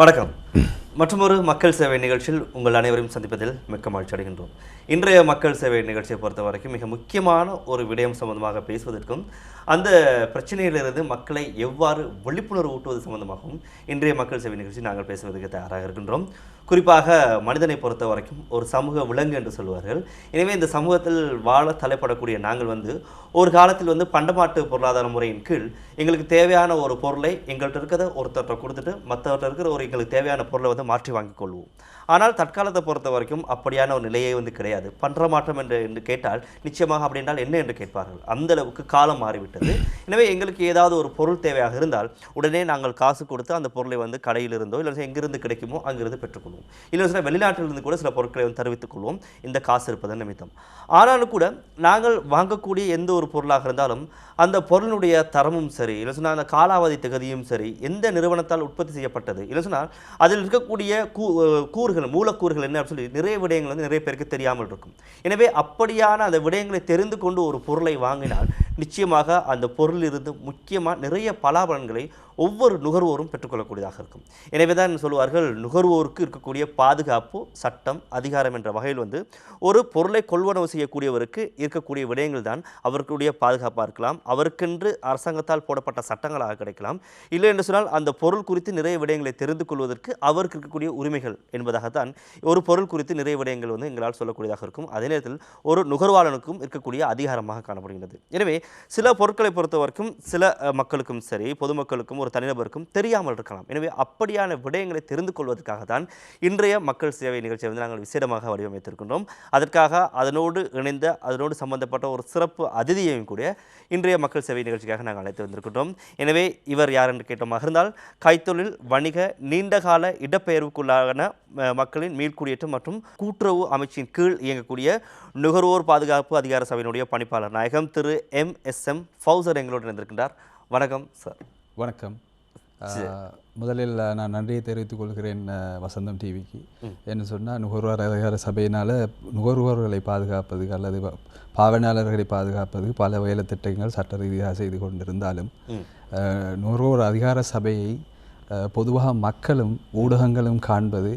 வணக்கம். மற்றொரு மக்கள் சேவை நிகழ்ச்சியில் உங்கள் அனைவரையும் சந்திப்பதில் மிக்க மகிழ்ச்சி அடைகின்றோம். இன்றைய மக்கள் சேவை நிகழ்ச்சியை பொறுத்த வரைக்கும் மிக முக்கியமான ஒரு விடயம் சம்பந்தமாக பேசுவதற்கும் அந்த பிரச்சனையிலிருந்து மக்களை எவ்வாறு விழிப்புணர்வு ஊட்டுவது சம்பந்தமாகவும் இன்றைய மக்கள் சேவை நிகழ்ச்சி நாங்கள் பேசுவதற்கு தயாராக இருக்கின்றோம். குறிப்பாக மனிதனை பொறுத்த வரைக்கும் ஒரு சமூக விலங்கு என்று சொல்வார்கள். எனவே இந்த சமூகத்தில் வாழ தலைப்படக்கூடிய நாங்கள் ஒரு காலத்தில் பண்டமாட்டு பொருளாதார முறையின் கீழ் எங்களுக்கு தேவையான ஒரு பொருளை எங்கள்கிட்ட இருக்கிறத ஒருத்தர்கிட்ட கொடுத்துட்டு மற்றவர்கிட்ட இருக்கிற எங்களுக்கு தேவையான பொருளை மாற்றி வாங்கிக் கொள்வோம். ஆனால் தற்காலத்தை பொறுத்த வரைக்கும் அப்படியான ஒரு நிலையே கிடையாது. பண்ற மாற்றம் என்று கேட்டால் நிச்சயமாக அப்படி என்றால் என்ன என்று கேட்பார்கள். அந்த அளவுக்கு காலம் மாறிவிட்டது. எனவே எங்களுக்கு ஏதாவது ஒரு பொருள் தேவையாக இருந்தால் உடனே நாங்கள் காசு கொடுத்து அந்த பொருளை கடையிலிருந்தோ இல்லை எங்கிருந்து கிடைக்குமோ அங்கிருந்து பெற்றுக்கொள்வோம். இல்லை சில வெளிநாட்டிலிருந்து கூட சில பொருட்களை தெரிவித்துக் கொள்வோம் இந்த காசு இருப்பதன் நிமித்தம். ஆனாலும் கூட நாங்கள் வாங்கக்கூடிய எந்த ஒரு பொருளாக இருந்தாலும் அந்த பொருளினுடைய தரமும் சரி, இல்லை சொன்னால் அந்த காலாவதி தகுதியும் சரி, எந்த நிறுவனத்தால் உற்பத்தி செய்யப்பட்டது, இல்லை சொன்னால் அதில் இருக்கக்கூடிய கூறுகள் மூலக்கூறுகள் என்ன சொல்லி நிறைய விடயங்கள் நிறைய பேருக்கு தெரியாமல் இருக்கும். எனவே அப்படியான அந்த விடயங்களை தெரிந்து கொண்டு ஒரு பொருளை வாங்கினால் நிச்சயமாக அந்த பொருளிலிருந்து முக்கியமாக நிறைய பலாபலன்களை ஒவ்வொரு நுகர்வோரும் பெற்றுக்கொள்ளக்கூடியதாக இருக்கும். எனவே தான் சொல்லுவார்கள், நுகர்வோருக்கு இருக்கக்கூடிய பாதுகாப்பு சட்டம் அதிகாரம் என்ற வகையில் ஒரு பொருளை கொள்வனவு செய்யக்கூடியவருக்கு இருக்கக்கூடிய விடயங்கள் தான் அவர்களுடைய பாதுகாப்பாக இருக்கலாம். அவருக்கென்று அரசாங்கத்தால் போடப்பட்ட சட்டங்களாக கிடைக்கலாம். இல்லை என்று சொன்னால் அந்த பொருள் குறித்து நிறைய விடயங்களை தெரிந்து கொள்வதற்கு அவருக்கு இருக்கக்கூடிய உரிமைகள் என்பதாகத்தான் ஒரு பொருள் குறித்து நிறைய விடயங்கள் எங்களால் சொல்லக்கூடியதாக இருக்கும். அதே நேரத்தில் ஒரு நுகர்வாளனுக்கும் இருக்கக்கூடிய அதிகாரமாக காணப்படுகின்றது. எனவே சில பொருட்களை பொறுத்த வரைக்கும் சில மக்களுக்கும் சரி, பொதுமக்களுக்கும் ஒரு தனிநபருக்கும் தெரியாமல் இருக்கலாம். எனவே அப்படியான விடயங்களை தெரிந்து கொள்வதற்காக தான் இன்றைய மக்கள் சேவை நிகழ்ச்சியை நாங்கள் விசேடமாக வடிவமைத்திருக்கின்றோம். அதற்காக அதனோடு சம்பந்தப்பட்ட ஒரு சிறப்பு அதிதியையும் கூட இன்றைய மக்கள் சேவை நிகழ்ச்சிக்காக நாங்கள் அழைத்து வந்திருக்கின்றோம். எனவே இவர் யார் என்று கேட்டோமாக இருந்தால் கைத்தொழில் வணிக நீண்டகால இடப்பெயர்வுக்குள்ளான மக்களின் மீள்குடியேற்றம் மற்றும் கூட்டுறவு அமைச்சின் கீழ் இயங்கக்கூடிய நுகர்வோர் பாதுகாப்பு அதிகார சபையினுடைய பணிப்பாளர் நாயகம் திரு MSM ஃபௌசர் எங்களோடு இணைந்திருக்கின்றார். வணக்கம் சார். வணக்கம். முதலில் நான் நன்றியை தெரிவித்துக் கொள்கிறேன் வசந்தம் டிவிக்கு. என்ன சொன்னால், நுகர்வோர் அதிகார சபையினால் நுகர்வோர்களை பாதுகாப்பது அல்லது பாவனையாளர்களை பாதுகாப்பது பல வேலை திட்டங்கள் சட்ட ரீதியாக செய்து கொண்டிருந்தாலும் நுகர்வோர் அதிகார சபையை பொதுவாக மக்களும் ஊடகங்களும் காண்பது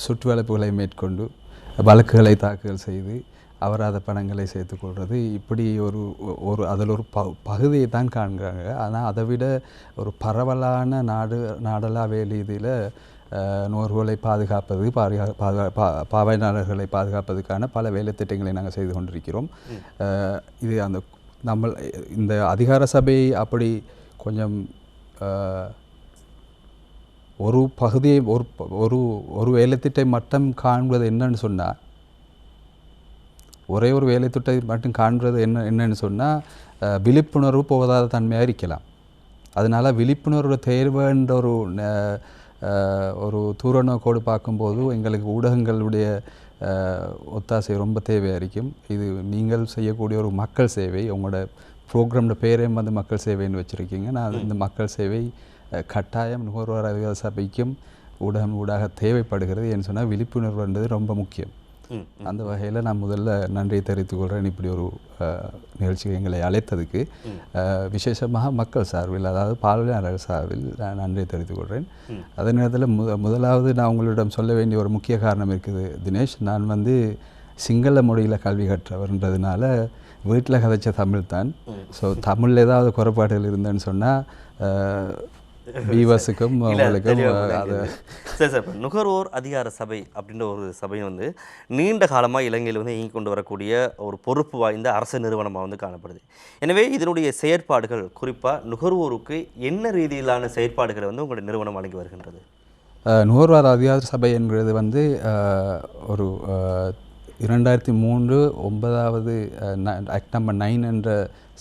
சுற்றுவளைப்புகளை மேற்கொண்டு வழக்குகளை தாக்கல் செய்து அபராத பணங்களை சேர்த்துக்கொள்வது, இப்படி ஒரு அதில் ஒரு பகுதியை தான் காண்கிறாங்க. ஆனால் அதை விட ஒரு பரவலான நாடலா வேலையில் நுகர்வோரை பாதுகாப்பது, பாவனையாளர்களை பாதுகாப்பதற்கான பல வேலை திட்டங்களை நாங்கள் செய்து கொண்டிருக்கிறோம். இது இந்த அதிகார சபை அப்படி கொஞ்சம் ஒரு பகுதியை ஒரு வேலைத்திட்டை மட்டும் காண்பது என்னன்னு சொன்னால், ஒரே ஒரு வேலைத்திட்டை மட்டும் காண்பது என்னன்னு சொன்னால் விழிப்புணர்வு போதாத தன்மையாக இருக்கலாம். அதனால் விழிப்புணர்வு தேர்வுன்ற ஒரு தூரநோக்கோடு பார்க்கும்போது எங்களுக்கு ஊடகங்களுடைய ஒத்தாசை ரொம்ப தேவையாக இருக்கும். இது நீங்கள் செய்யக்கூடிய ஒரு மக்கள் சேவை. உங்களோட ப்ரோக்ராம்ட பேரே மக்கள் சேவைன்னு வச்சுருக்கீங்க. நான் இந்த மக்கள் சேவை கட்டாயம் நுகர்வோர் அதிகார சபைக்கும் ஊடக தேவைப்படுகிறது. ஏன்னு சொன்னால் விழிப்புணர்வுன்றது ரொம்ப முக்கியம். அந்த வகையில் நான் முதல்ல நன்றியை தெரிவித்துக் கொள்கிறேன். இப்படி ஒரு நிகழ்ச்சியை எங்களை அழைத்ததுக்கு விசேஷமாக மக்கள் சார்பில், அதாவது பாவனையாளர் சார்பில் நான் நன்றியை தெரிவித்துக் கொள்கிறேன். அதே நேரத்தில் முதலாவது நான் உங்களிடம் சொல்ல வேண்டிய ஒரு முக்கிய காரணம் இருக்குது தினேஷ். நான் சிங்கள மொழியில் கல்வி கற்றவர்ன்றதுனால வீட்டில் கதைச்ச தமிழ் தான். ஸோ தமிழில் ஏதாவது குறைபாடுகள் இருந்தேன்னு சொன்னால் பீவஸுக்கும் அவங்களுக்கும் சரி சார். இப்போ நுகர்வோர் அதிகார சபை அப்படின்ற ஒரு சபை நீண்ட காலமாக இலங்கையில் இயங்கி கொண்டு வரக்கூடிய ஒரு பொறுப்பு வாய்ந்த அரசு நிறுவனமாக காணப்படுது. எனவே இதனுடைய செயற்பாடுகள் குறிப்பாக நுகர்வோருக்கு என்ன ரீதியிலான செயற்பாடுகளை உங்களுடைய நிறுவனம் வழங்கி வருகின்றது? நுகர்வோர் அதிகார சபை என்கிறது ஒரு 2003 9வது ஆக்ட் நம்பர் 9 என்ற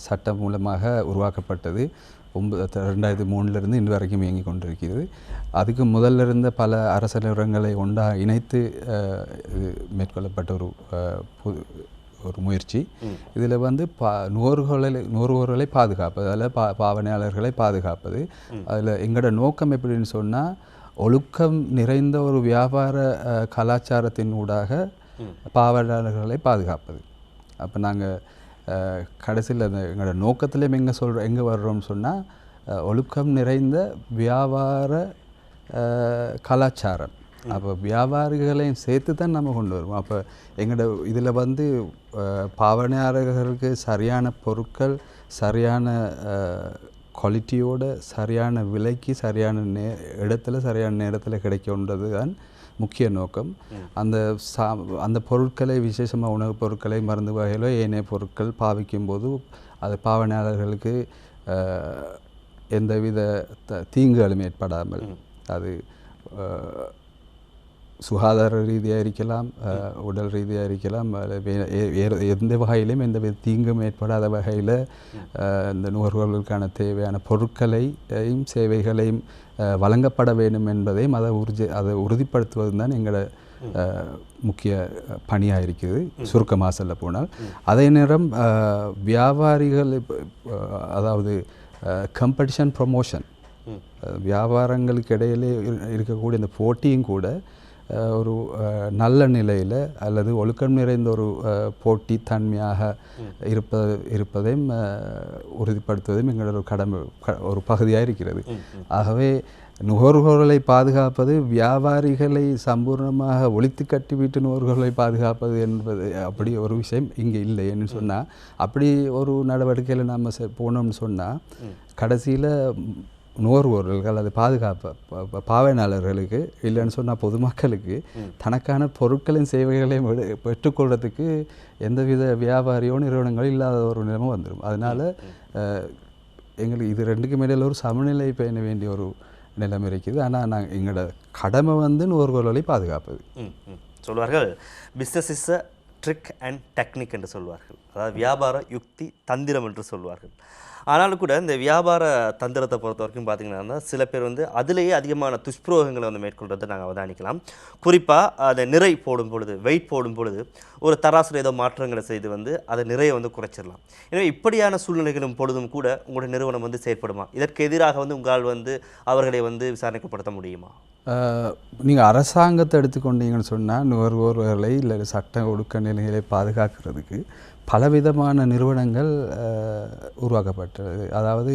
சட்டம் மூலமாக உருவாக்கப்பட்டது. 2003 இன்று வரைக்கும் இயங்கி கொண்டிருக்கிறது. அதுக்கு முதல்ல இருந்த பல அரச நிறுவனங்களை ஒன்றாக இணைத்து மேற்கொள்ளப்பட்ட ஒரு முயற்சி. இதில் நுகர்வோர்களை பாதுகாப்பது, அதில் பாவனையாளர்களை பாதுகாப்பது. அதில் எங்களோட நோக்கம் எப்படின்னு சொன்னால், ஒழுக்கம் நிறைந்த ஒரு வியாபார கலாச்சாரத்தின் ஊடாக பாவனையாளர்களை பாதுகாப்பது. அப்போ நாங்கள் கடைசியில் எங்களோட நோக்கத்திலே எங்கே வர்றோம்னு சொன்னால், ஒழுக்கம் நிறைந்த வியாபார கலாச்சாரம். அப்போ வியாபாரிகளையும் சேர்த்து தான் நம்ம கொண்டு வருவோம். அப்போ எங்களோட இதில் வந்து பாவனையாளர்களுக்கு சரியான பொருட்கள் சரியான குவாலிட்டியோட சரியான விலைக்கு சரியான இடத்துல சரியான நேரத்தில் கிடைக்கின்றது தான் முக்கிய நோக்கம். அந்த பொருட்களை விசேஷமாக உணவுப் பொருட்களை மருந்து வகைகளோ ஏனைய பொருட்கள் பாவிக்கும் போது அது பாவனையாளர்களுக்கு எந்தவித தீங்குகளும் ஏற்படாமல் அது சுகாதார ரீதியாக இருக்கலாம், உடல் ரீதியாக இருக்கலாம், எந்த வகையிலும் எந்த தீங்கும் ஏற்படாத வகையில் இந்த நுகர்வோர்களுக்கான தேவையான பொருட்களையும் சேவைகளையும் வழங்கப்பட வேண்டும் என்பதையும் அதை உறுதிப்படுத்துவது தான் எங்களோட முக்கிய பணியாக இருக்குது சுருக்கமாக சொல்ல போனால். அதே நேரம் வியாபாரிகள் அதாவது காம்படிஷன் ப்ரமோஷன் வியாபாரங்களுக்கு இடையிலே இருக்கக்கூடிய இந்த போட்டியும் கூட ஒரு நல்ல நிலையில் அல்லது ஒழுக்கம் நிறைந்த ஒரு போட்டி தன்மையாக இருப்பதையும் உறுதிப்படுத்துவதையும் எங்களோட ஒரு கடமை ஒரு பகுதியாக இருக்கிறது. ஆகவே நுகர்வோர்களை பாதுகாப்பது வியாபாரிகளை சம்பூர்ணமாக ஒழித்து கட்டிவிட்டு நுகர்வோர்களை பாதுகாப்பது என்பது அப்படி ஒரு விஷயம் இங்கே இல்லை. என்று சொன்னால் அப்படி ஒரு நடவடிக்கையில் நாம் போனோம்னு சொன்னால் கடைசியில் நுகர்வோர்கள் அல்லது பாவனையாளர்களுக்கு இல்லைன்னு சொன்னால் பொதுமக்களுக்கு தனக்கான பொருட்களின் சேவைகளையும் பெற்றுக்கொள்றதுக்கு எந்தவித வியாபாரியோ நிறுவனங்களும் இல்லாத ஒரு நிலைமை வந்துடும். அதனால் எங்களுக்கு இது ரெண்டுக்கும் இடையில் ஒரு சமநிலை பேண வேண்டிய ஒரு நிலைமை இருக்குது. ஆனால் நாங்கள் எங்களோட கடமை வந்து நுகர்வோர்களை பாதுகாப்பது. சொல்வார்கள் business is a trick and technique என்று சொல்வார்கள். அதாவது வியாபார யுக்தி தந்திரம் என்று சொல்வார்கள். ஆனாலும் கூட இந்த வியாபார தந்திரத்தை பொறுத்த வரைக்கும் பார்த்திங்கன்னா சில பேர் வந்து அதிலேயே அதிகமான துஷ்பிரயோகங்களை வந்து மேற்கொள்றதை நாங்கள் அவதானிக்கலாம். குறிப்பாக அதை நிறை போடும் பொழுது வெயிட் போடும் பொழுது ஒரு தராசில் ஏதோ மாற்றங்களை செய்து வந்து அதை நிறைய வந்து குறைச்சிடலாம். எனவே இப்படியான சூழ்நிலைகளும் பொழுதும் கூட உங்களுடைய நிறுவனம் வந்து செயற்படுமா? இதற்கு எதிராக வந்து உங்களால் வந்து அவர்களை வந்து விசாரணைப்படுத்த முடியுமா? நீங்கள் அரசாங்கத்தை எடுத்துக்கொண்டீங்கன்னு சொன்னால் நுகர்வோர்களை இல்லை சட்ட ஒடுக்க நிலைகளை பாதுகாக்கிறதுக்கு பலவிதமான நிறுவனங்கள் உருவாக்கப்பட்டது. அதாவது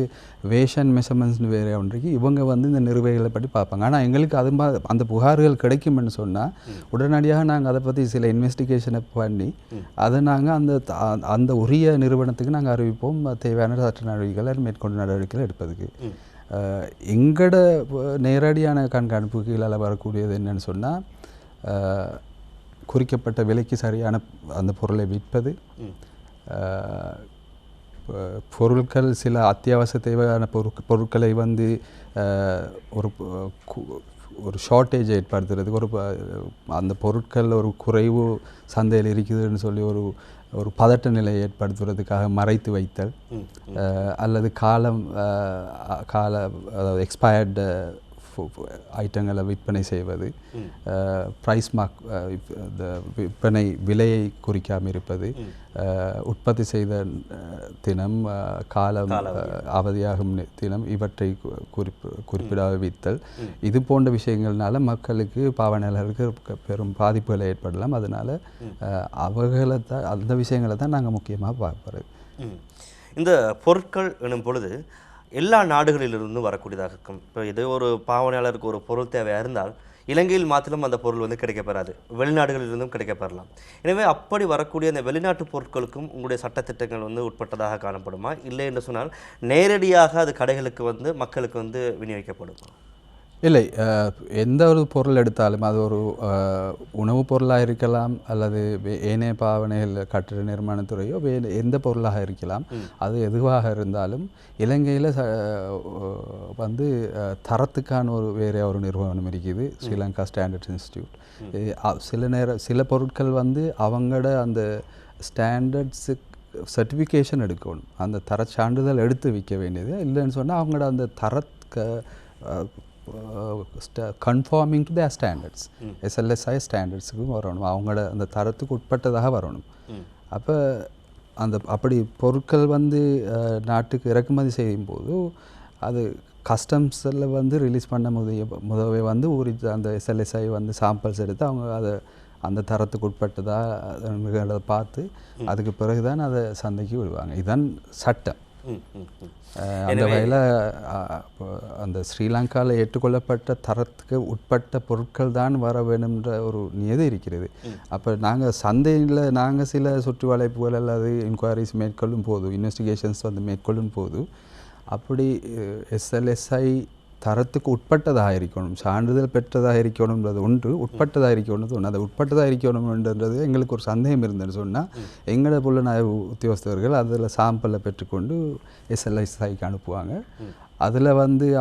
வேஷன் மெஷர்மெண்ட்ஸ்னு வேறு ஒன்றைக்கு இவங்க வந்து இந்த நிறுவனங்களை பற்றி பார்ப்பாங்க. ஆனால் எங்களுக்கு அது அந்த புகார்கள் கிடைக்கும்னு சொன்னால் உடனடியாக நாங்கள் அதை பற்றி சில இன்வெஸ்டிகேஷனை பண்ணி அதை நாங்கள் அந்த உரிய நிறுவனத்துக்கு நாங்கள் அறிவிப்போம் தேவையான சட்ட நடவடிக்கைகளை மேற்கொண்டு நடவடிக்கைகள் எடுப்பதுக்கு. எங்களோட நேரடியான கண்காணிப்பு கீழே வரக்கூடியது என்னன்னு சொன்னால் குறிக்கப்பட்ட விலைக்கு சரியான அந்த பொருளை விற்பது, பொருட்கள் சில அத்தியாவசிய தேவையான பொருட்களை வந்து ஒரு ஷார்ட்டேஜ் ஏற்படுத்துறதுக்கு அந்த பொருட்கள் ஒரு குறைவு சந்தையில் இருக்குதுன்னு சொல்லி ஒரு பதட்ட நிலையை ஏற்படுத்துவதற்காக மறைத்து வைத்தல் அல்லது அதாவது எக்ஸ்பயர்டு ஐட்டங்களை விற்பனை செய்வது, ப்ரைஸ் மார்க் விற்பனை விலையை குறிக்காமல் இருப்பது, உற்பத்தி செய்த தினம் காலம் அவதியாகும் தினம் இவற்றை குறிப்பிடாத வித்தல், இது போன்ற விஷயங்கள்னால மக்களுக்கு பாவனையாளர்களுக்கு பெரும் பாதிப்புகளை ஏற்படலாம். அதனால் அந்த விஷயங்களை தான் நாங்கள் முக்கியமாக பார்ப்பது. இந்த பொருட்கள் எனும் பொழுது எல்லா நாடுகளிலிருந்தும் வரக்கூடியதாக இருக்கும். இப்போ ஏதோ ஒரு பாவனையாளருக்கு ஒரு பொருள் தேவையாக இருந்தால் இலங்கையில் மாத்திரம் அந்த பொருள் வந்து கிடைக்கப்பெறாது, வெளிநாடுகளிலிருந்தும் கிடைக்கப்பெறலாம். எனவே அப்படி வரக்கூடிய அந்த வெளிநாட்டு பொருட்களுக்கும் உங்களுடைய சட்டத்திட்டங்கள் வந்து உட்பட்டதாக காணப்படுமா? இல்லை என்று சொன்னால் நேரடியாக அது கடைகளுக்கு வந்து மக்களுக்கு வந்து விநியோகிக்கப்படுமா? இல்லை, எந்த ஒரு பொருள் எடுத்தாலும் அது ஒரு உணவுப் பொருளாக இருக்கலாம் அல்லது ஏனைய பாவனைகள் கட்டிட நிர்மாணத்துறையோ எந்த பொருளாக இருக்கலாம். அது எதுவாக இருந்தாலும் இலங்கையில் வந்து தரத்துக்கான வேறு ஒரு நிறுவனம் இருக்குது, ஸ்ரீலங்கா ஸ்டாண்டர்ட்ஸ் இன்ஸ்டியூட். சில பொருட்கள் வந்து அவங்களோட அந்த ஸ்டாண்டர்ட்ஸுக்கு சர்டிஃபிகேஷன் எடுக்கணும், அந்த தர சான்றிதழ் எடுத்து விற்க வேண்டியது. இல்லைன்னு சொன்னால் அவங்களோட அந்த conforming to their standards, SLSI ஸ்டாண்டர்ட்ஸுக்கும் வரணும், அவங்களோட அந்த தரத்துக்கு உட்பட்டதாக வரணும். அப்போ அப்படி பொருட்கள் வந்து நாட்டுக்கு இறக்குமதி செய்யும்போது அது கஸ்டம்ஸில் வந்து ரிலீஸ் பண்ண முதவே வந்து அந்த SLSI வந்து சாம்பிள்ஸ் எடுத்து அவங்க அதை அந்த தரத்துக்கு உட்பட்டதாக பார்த்து அதுக்கு பிறகு தான் அதை சந்தைக்கு விடுவாங்க. இதுதான் சட்டம். அந்த வகையில் அந்த ஸ்ரீலங்காவில் ஏற்றுக்கொள்ளப்பட்ட தரத்துக்கு உட்பட்ட பொருட்கள் தான் வர வேணும்ன்ற ஒரு நியதி இருக்கிறது. அப்போ நாங்கள் சந்தையில் நாங்கள் சில சுற்று வளைப்புகள் அல்லது இன்கொயரிஸ் மேற்கொள்ளும் போது, இன்வெஸ்டிகேஷன்ஸ் மேற்கொள்ளும் போது அப்படி SLSI தரத்துக்கு உட்பட்டதாக இருக்கணும், சான்றிதழ் பெற்றதாக இருக்கணும்ன்றது ஒன்று, உட்பட்டதாக இருக்கணும்ன்றது ஒன்று. அந்த உட்பட்டதாக இருக்கணும்ன்றது எங்களுக்கு ஒரு சந்தேகம் இருந்ததுன்னு சொன்னால் எங்களோட புலனாய்வு உத்தியோகஸ்தர்கள் அதில் சாம்பிளை பெற்றுக்கொண்டு SLSIக்கு அனுப்புவாங்க. அதில்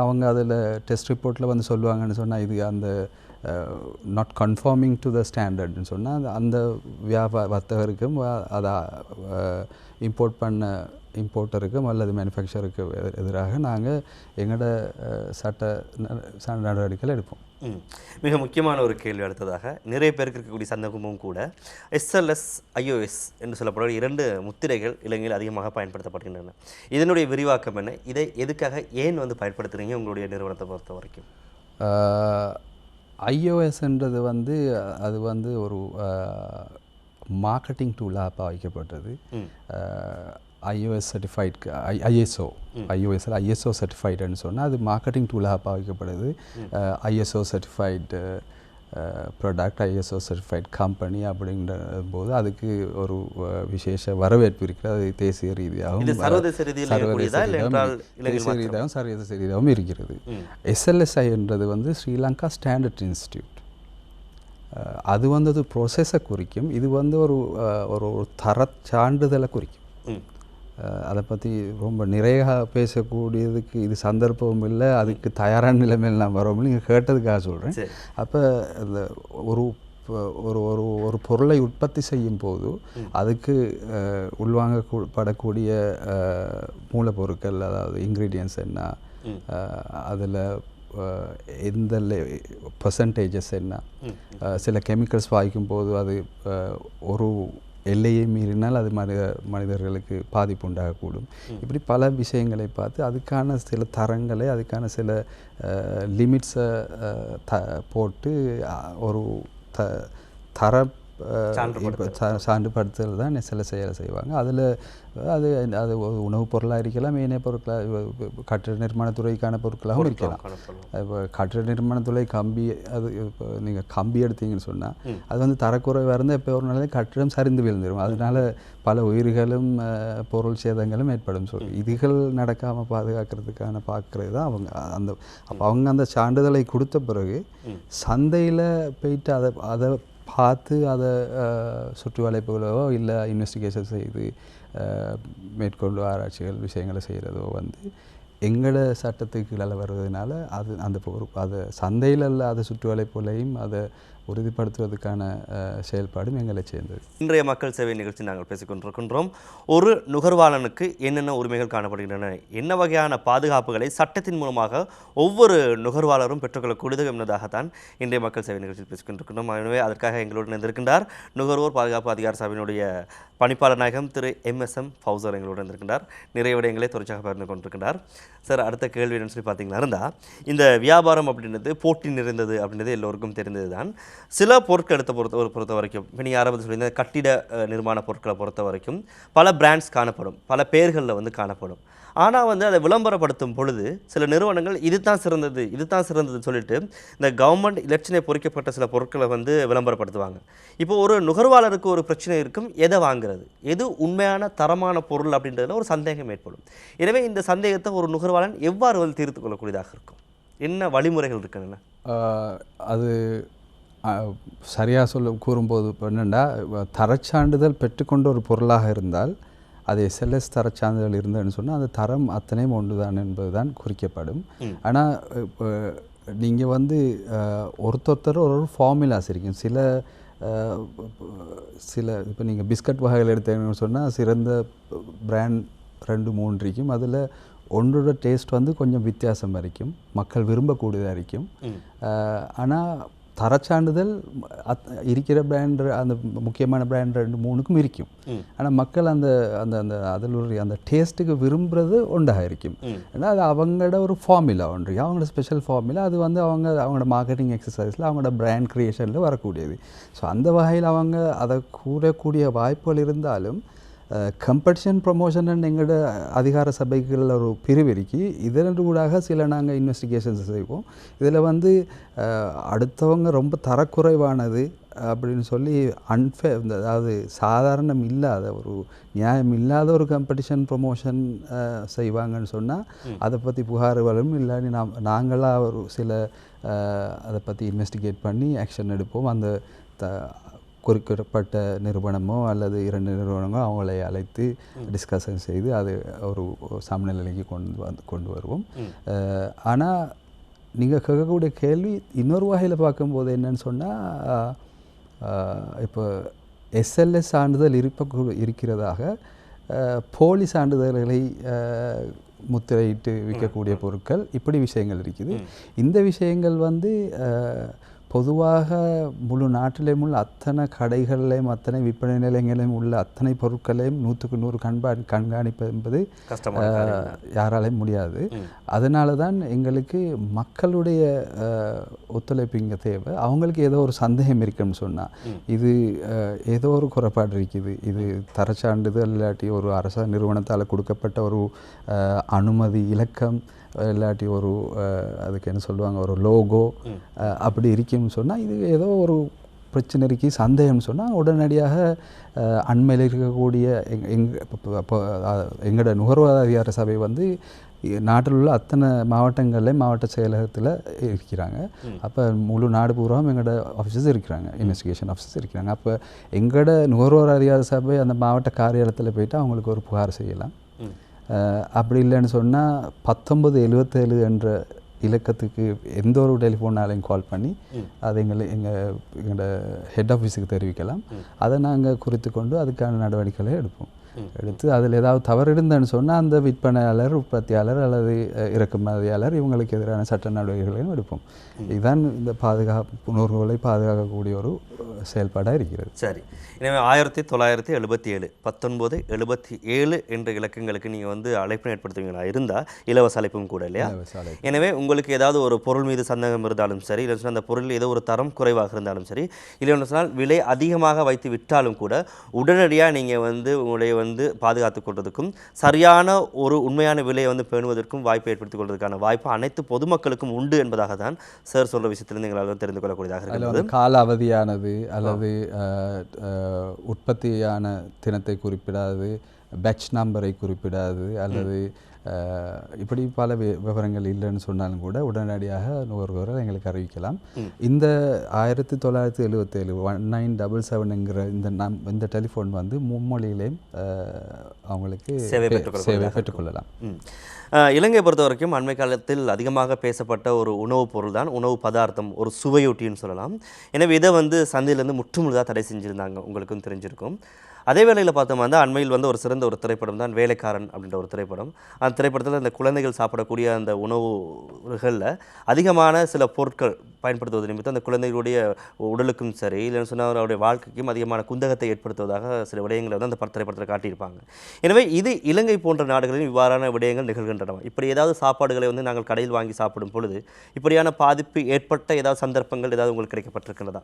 அவங்க அதில் டெஸ்ட் ரிப்போர்ட்டில் சொல்லுவாங்கன்னு சொன்னால் இது அந்த நாட் கன்ஃபார்மிங் டு த ஸ்டாண்டர்ட்னு சொன்னால் அந்த வர்த்தகருக்கும் அதை இம்போர்ட் பண்ண இம்போர்ட்டருக்கும் அல்லது மேனுஃபேக்சருக்கு எதிராக நாங்கள் எங்களோட சட்ட நடவடிக்கைகள் எடுப்போம். மிக முக்கியமான ஒரு கேள்வி அடுத்ததாக, நிறைய பேருக்கு இருக்கக்கூடிய சந்தேகமும் கூட, SLS IOS என்று சொல்லப்படும் 2 முத்திரைகள் இலங்கையில் அதிகமாக பயன்படுத்தப்படுகின்றன. இதனுடைய விரிவாக்கம் என்ன? இதை எதுக்காக ஏன் பயன்படுத்துகிறீங்க உங்களுடைய நிறுவனத்தை பொறுத்த வரைக்கும்? IOSன்றது அது ஒரு மார்க்கெட்டிங் டூலாக பாவிக்கப்பட்டது. IOS சர்டிஃபைட் ISO சர்டிஃபைடுன்னு சொன்னால் அது மார்க்கெட்டிங் டூலாக பாவிக்கப்படுது. ISO certified product, ISO certified company அப்படிங்கிற போது அதுக்கு ஒரு விசேஷ வரவேற்பு இருக்கிறது. அது தேசிய ரீதியாகவும் சர்வதேச ரீதியாகவும் இருக்கிறது. SLSI என்றது ஸ்ரீலங்கா ஸ்டாண்டர்ட் இன்ஸ்டியூட். அது அது ப்ரோசஸை குறிக்கும். இது ஒரு தர சான்றிதழை குறிக்கும். அதை பற்றி ரொம்ப நிறைய பேசக்கூடியதுக்கு இது சந்தர்ப்பம் இல்லை, அதுக்கு தயாரான நிலைமையில் நான் வரோம்னு நீங்கள் கேட்டதுக்காக சொல்கிறேன். அப்போ அந்த ஒரு பொருளை உற்பத்தி செய்யும் போது அதுக்கு உள்வாங்கப்படக்கூடிய மூலப்பொருட்கள், அதாவது இன்க்ரீடியன்ஸ் என்ன, அதில் எந்த பர்சன்டேஜஸ் என்ன, சில கெமிக்கல்ஸ் பாய்க்கும் போது அது ஒரு எல்லையை மீறினால் அது மனிதர்களுக்கு பாதிப்பு உண்டாகக்கூடும். இப்படி பல விஷயங்களை பார்த்து அதுக்கான சில தரங்களை, அதுக்கான சில லிமிட்ஸை போட்டு ஒரு தர சான்றுபடுத்தல் தான் சில செயலை செய்வாங்க. அதில் அது உணவுப் பொருளாக இருக்கலாம், ஏனைய பொருட்களாக, கட்டிட நிர்மாணத்துறைக்கான பொருட்களாகவும் இருக்கலாம். இப்போ கட்டிட நிர்மாணத்துறை கம்பி, அது இப்போ நீங்கள் கம்பி எடுத்தீங்கன்னு சொன்னால் அது தரக்குறைவாக இருந்தால் இப்போ ஒரு நாளே கட்டிடம் சரிந்து விழுந்துடும். அதனால பல உயிர்களும் பொருள் சேதங்களும் ஏற்படும். ஸோ இதுகள் நடக்காமல் பாதுகாக்கிறதுக்கான பார்க்குறது தான் அவங்க அந்த சான்றிதழை கொடுத்த பிறகு சந்தையில் போயிட்டு அதை பார்த்து அதை சுற்று வளைப்புகளோ இல்லை இன்வெஸ்டிகேஷன் செய்து மேற்கொண்டு ஆராய்ச்சிகள் விஷயங்களை செய்கிறதோ எங்களோட சட்டத்துக்கு கீழே வருவதனால அதை சந்தையில் இல்லாத சுற்று வளைப்புகளையும் அதை உறுதிப்படுத்துவதற்கான செயல்பாடும் எங்களை சேர்ந்தது. இன்றைய மக்கள் சேவை நிகழ்ச்சி நாங்கள் பேசிக்கொண்டிருக்கின்றோம். ஒரு நுகர்வாளனுக்கு என்னென்ன உரிமைகள் காணப்படுகின்றன, என்ன வகையான பாதுகாப்புகளை சட்டத்தின் மூலமாக ஒவ்வொரு நுகர்வாளரும் பெற்றுக்கொள்ளக்கூடியது என்பதாகத்தான் இன்றைய மக்கள் சேவை நிகழ்ச்சியில் பேசிக்கொண்டிருக்கின்றோம். எனவே அதற்காக எங்களோடு இணைந்திருக்கின்றார் நுகர்வோர் பாதுகாப்பு அதிகார சபையினுடைய பணிப்பாளர் நாயகம் திரு MSM ஃபவுசர் எங்களோடு இருந்திருக்கின்றார். நிறைய விடயங்களை தொடர்ச்சியாக பகிர்ந்து கொண்டிருக்கின்றார். சார், அடுத்த கேள்வி என்னன்னு சொல்லி பார்த்தீங்கன்னா இருந்தால், இந்த வியாபாரம் அப்படின்றது போட்டி நிறைந்தது அப்படின்றது எல்லோருக்கும் தெரிந்தது தான். சில பொருட்கள் பொறுத்த வரைக்கும், இப்போ நீங்கள் யாராவது சொல்லி கட்டிட நிர்மாண பொருட்களை பொறுத்த வரைக்கும் பல பிராண்ட்ஸ் காணப்படும், பல பெயர்களில் காணப்படும். ஆனால் அதை விளம்பரப்படுத்தும் பொழுது சில நிறுவனங்கள் இதுதான் சிறந்ததுன்னு சொல்லிட்டு இந்த கவர்மெண்ட் எலெக்ஷனை பொறிக்கப்பட்ட சில பொருட்களை விளம்பரப்படுத்துவாங்க. இப்போ ஒரு நுகர்வாளருக்கு ஒரு பிரச்சனை இருக்கும், எதை வாங்குறது, எது உண்மையான தரமான பொருள் அப்படின்றதுல ஒரு சந்தேகம் ஏற்படும். எனவே இந்த சந்தேகத்தை ஒரு நுகர்வாளன் எவ்வாறு தீர்த்து கொள்ளக்கூடியதாக இருக்கும், என்ன வழிமுறைகள் இருக்குன்னு? அது சரியாக கூறும்போது இப்போ என்னென்னா, தரச்சான்றிதழ் பெற்றுக்கொண்ட ஒரு பொருளாக இருந்தால் அது SLS தரச்சான்றிதழ் இருந்ததுன்னு சொன்னால் அந்த தரம் அத்தனையும் ஒன்று தான் என்பது தான் குறிக்கப்படும். ஆனால் இப்போ நீங்கள் ஒருத்தர் ஒரு ஃபார்முலாஸ் இருக்கும். சில இப்போ நீங்கள் பிஸ்கட் வகைகள் எடுத்தீங்கன்னு சொன்னால் சிறந்த பிராண்ட் 2-3 இருக்கும். அதில் ஒன்றோட டேஸ்ட் கொஞ்சம் வித்தியாசம் இருக்கும், மக்கள் விரும்பக்கூடியதாக இருக்கும். ஆனால் தரச்சான்றிதழ் இருக்கிற பிராண்ட், அந்த முக்கியமான பிராண்ட் 2-3க்கும் இருக்கும். ஆனால் மக்கள் அந்த அந்த அந்த அதில் ஒரு அந்த டேஸ்ட்டுக்கு விரும்புகிறது ஒன்றாக இருக்கும். ஏன்னா அது அவங்களோட ஒரு ஃபார்முலா ஒன்று, அவங்களோட ஸ்பெஷல் ஃபார்முலா. அது அவங்களோட மார்க்கெட்டிங் எக்ஸசைஸில் அவங்களோட பிராண்ட் க்ரியேஷனில் வரக்கூடியது. ஸோ அந்த வகையில் அவங்க அதை கூறக்கூடிய வாய்ப்புகள் இருந்தாலும் கம்படிஷன் ப்ரொமோஷன் எங்களோட அதிகார சபைகளில் ஒரு பிரிவிற்கு இதன் ஊடாக சில நாங்கள் இன்வெஸ்டிகேஷன்ஸ் செய்வோம். இதில் வந்து அடுத்தவங்க ரொம்ப தரக்குறைவானது அப்படின்னு சொல்லி அதாவது சாதாரணம் இல்லாத ஒரு நியாயம் இல்லாத ஒரு கம்படிஷன் ப்ரொமோஷன் செய்வாங்கன்னு சொன்னால் அதை பற்றி புகார் வரும். இல்லாட்டி நாங்களாக ஒரு சில அதை பற்றி இன்வெஸ்டிகேட் பண்ணி ஆக்ஷன் எடுப்போம். அந்த குறிப்பிட்ட நிறுவனமோ அல்லது 2 நிறுவனங்களோ அவங்களை அழைத்து டிஸ்கஷன் செய்து அது ஒரு சமநிலைக்கு கொண்டு வருவோம். ஆனால் நீங்கள் கேட்கக்கூடிய கேள்வி இன்னொரு வகையில் பார்க்கும்போது என்னன்னு சொன்னால், இப்போ எஸ்எல்எஸ் சான்றிதழ் இருக்கிறதாக போலி சான்றிதழ்களை முத்திரையிட்டு விற்கக்கூடிய பொருட்கள் இப்படி விஷயங்கள் இருக்குது. இந்த விஷயங்கள் வந்து பொதுவாக முழு நாட்டிலேயும் உள்ள அத்தனை கடைகளிலையும் அத்தனை விற்பனை நிலையங்களையும் உள்ள அத்தனை பொருட்களையும் 100க்கு 100 கண்காணிப்பு என்பது யாராலையும் முடியாது. அதனால தான் எங்களுக்கு மக்களுடைய ஒத்துழைப்பு இங்கே தேவை. அவங்களுக்கு ஏதோ ஒரு சந்தேகம் இருக்குன்னு சொன்னால், இது ஏதோ ஒரு குறைபாடு இருக்குது, இது தரச்சான்றிதழ் இல்லாட்டி ஒரு அரச நிறுவனத்தால் கொடுக்கப்பட்ட ஒரு அனுமதி இலக்கம் இல்லாட்டி ஒரு அதுக்கு என்ன சொல்லுவாங்க ஒரு லோகோ அப்படி இருக்குன்னு சொன்னால், இது ஏதோ ஒரு பிரச்சனை இருக்கு சந்தேகம்னு சொன்னால் உடனடியாக அண்மையில் இருக்கக்கூடிய எங்களோட நுகர்வோர் அதிகார சபை வந்து நாட்டில் உள்ள அத்தனை மாவட்டங்களில் மாவட்ட செயலகத்தில் இருக்கிறாங்க. அப்போ முழு நாடு பூராவும் எங்களோட ஆஃபீஸஸ் இருக்கிறாங்க, இன்வெஸ்டிகேஷன் ஆஃபீஸஸ் இருக்கிறாங்க. அப்போ எங்களோட நுகர்வோர் அதிகார சபை அந்த மாவட்ட காரியாலயத்தில் போய்ட்டு அவங்களுக்கு ஒரு புகார் செய்யலாம். அப்படி இல்லைன்னு சொன்னால் 1977 என்ற இலக்கத்துக்கு எந்த ஒரு டெலிஃபோனாலையும் கால் பண்ணி அதை எங்களோட ஹெட் ஆஃபீஸுக்கு தெரிவிக்கலாம். அதை நாங்கள் குறித்து கொண்டு அதுக்கான நடவடிக்கைகளை எடுத்து அதில் ஏதாவது தவறு இருந்தேன்னு சொன்னால் அந்த விற்பனையாளர், உற்பத்தியாளர் அல்லது இறக்குமதியாளர் இவங்களுக்கு எதிரான சட்ட நடவடிக்கைகளையும் எடுப்போம். இதுதான் இந்த உணர்வுகளை பாதுகாக்கக்கூடிய ஒரு செயல்பாடாக இருக்கிறது. சரி, எனவே 1977 1977 என்ற இலக்கங்களுக்கு நீங்கள் வந்து அழைப்பு ஏற்படுத்துவீங்களா இருந்தால் இலவச அழைப்பும் கூட இல்லையா? எனவே உங்களுக்கு ஏதாவது ஒரு பொருள் மீது சந்தேகம் இருந்தாலும் சரி, இல்லை சொன்னால் அந்த பொருள் ஏதோ ஒரு தரம் குறைவாக இருந்தாலும் சரி, இல்லை சொன்னால் விலை அதிகமாக வைத்து விட்டாலும் கூட உடனடியாக நீங்கள் வந்து உங்களுடைய வந்து பாதுகாத்துக் கொள்வதற்கும் சரியான ஒரு உண்மையான விலையை வந்து பேணுவதற்கும் வாய்ப்பை ஏற்படுத்திக் கொள்வதற்கான வாய்ப்பு அனைத்து பொதுமக்களுக்கும் உண்டு என்பதாக தான் சார் சொல்கிற விஷயத்திலிருந்து எங்களால் தெரிந்து கொள்ளக்கூடியதாக இருக்கிறது. கால அவதியானது அல்லது உற்பத்தியான தினத்தை குறிப்பிடாது, பேட்ச் நம்பரை குறிப்பிடாது அல்லது இப்படி பல விவரங்கள் இல்லைன்னு சொன்னாலும் கூட உடனடியாக நுகர்வோரை எங்களுக்கு அறிவிக்கலாம். இந்த 1977 1977ங்கிற இந்த டெலிஃபோன் வந்து மும்மொழியிலேயும் அவங்களுக்கு சேவை பெற்றுக்கொள்ளலாம். இலங்கை பொறுத்த வரைக்கும் அண்மை காலத்தில் அதிகமாக பேசப்பட்ட ஒரு உணவுப் பொருள் தான் உணவு பதார்த்தம், ஒரு சுவையொட்டின்னு சொல்லலாம். எனவே இதை வந்து சந்தையிலேருந்து முற்றுமுழுதாக தடை செஞ்சுருந்தாங்க, உங்களுக்கும் தெரிஞ்சிருக்கும். அதே வேளையில் பார்த்தோம்னா அண்மையில் வந்து ஒரு சிறந்த ஒரு திரைப்படம் தான் வேலைக்காரன் அப்படின்ற ஒரு திரைப்படம். அந்த திரைப்படத்தில் அந்த குழந்தைகள் சாப்பிடக்கூடிய அந்த உணவுகளில் அதிகமான சில பொருட்கள் பயன்படுத்துவது நிமித்தம் அந்த குழந்தைகளுடைய உடலுக்கும் சரி, இல்லைன்னு சொன்னால் அவருடைய வாழ்க்கைக்கும் அதிகமான குந்தகத்தை ஏற்படுத்துவதாக சில விடயங்களை வந்து அந்த திரைப்படத்தில் காட்டியிருப்பாங்க. எனவே இது இலங்கை போன்ற நாடுகளில் இவ்வாறான விடயங்கள் நிகழ்கின்றன. இப்படி ஏதாவது சாப்பாடுகளை வந்து நாங்கள் கடையில் வாங்கி சாப்பிடும் பொழுது இப்படியான பாதிப்பு ஏற்பட்ட ஏதாவது சந்தர்ப்பங்கள் ஏதாவது உங்களுக்கு கிடைக்கப்பட்டிருக்கிறதா?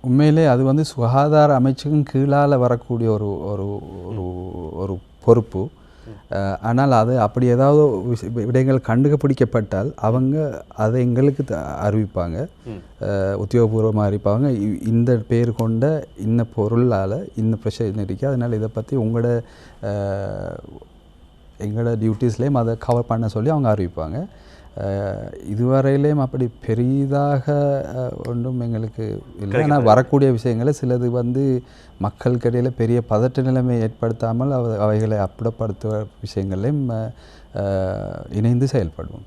உண்மையிலே அது வந்து சுகாதார அமைச்சுக்கும் கீழால் வரக்கூடிய ஒரு ஒரு ஒரு பொறுப்பு. ஆனால் அது அப்படி ஏதாவது விடயங்கள் கண்டுபிடிக்கப்பட்டால் அவங்க அதை எங்களுக்கு அறிவிப்பாங்க, உத்தியோகபூர்வமாக அறிவிப்பாங்க. இந்த பேர் கொண்ட இந்த பொருளால் இந்த பிரச்சனை இருக்குது, அதனால் இதை பற்றி எங்களோட டியூட்டிஸ்லேயும் அதை கவர் பண்ண சொல்லி அவங்க அறிவிப்பாங்க. இதுவரையிலேயும் அப்படி பெரிதாக ஒன்றும் எங்களுக்கு இல்லை. ஆனால் வரக்கூடிய விஷயங்களை சிலது வந்து மக்களுக்கிடையில் பெரிய பதட்ட நிலைமை ஏற்படுத்தாமல் அவைகளை அப்புறப்படுத்துகிற விஷயங்களையும் இணைந்து செயல்படுவோம்.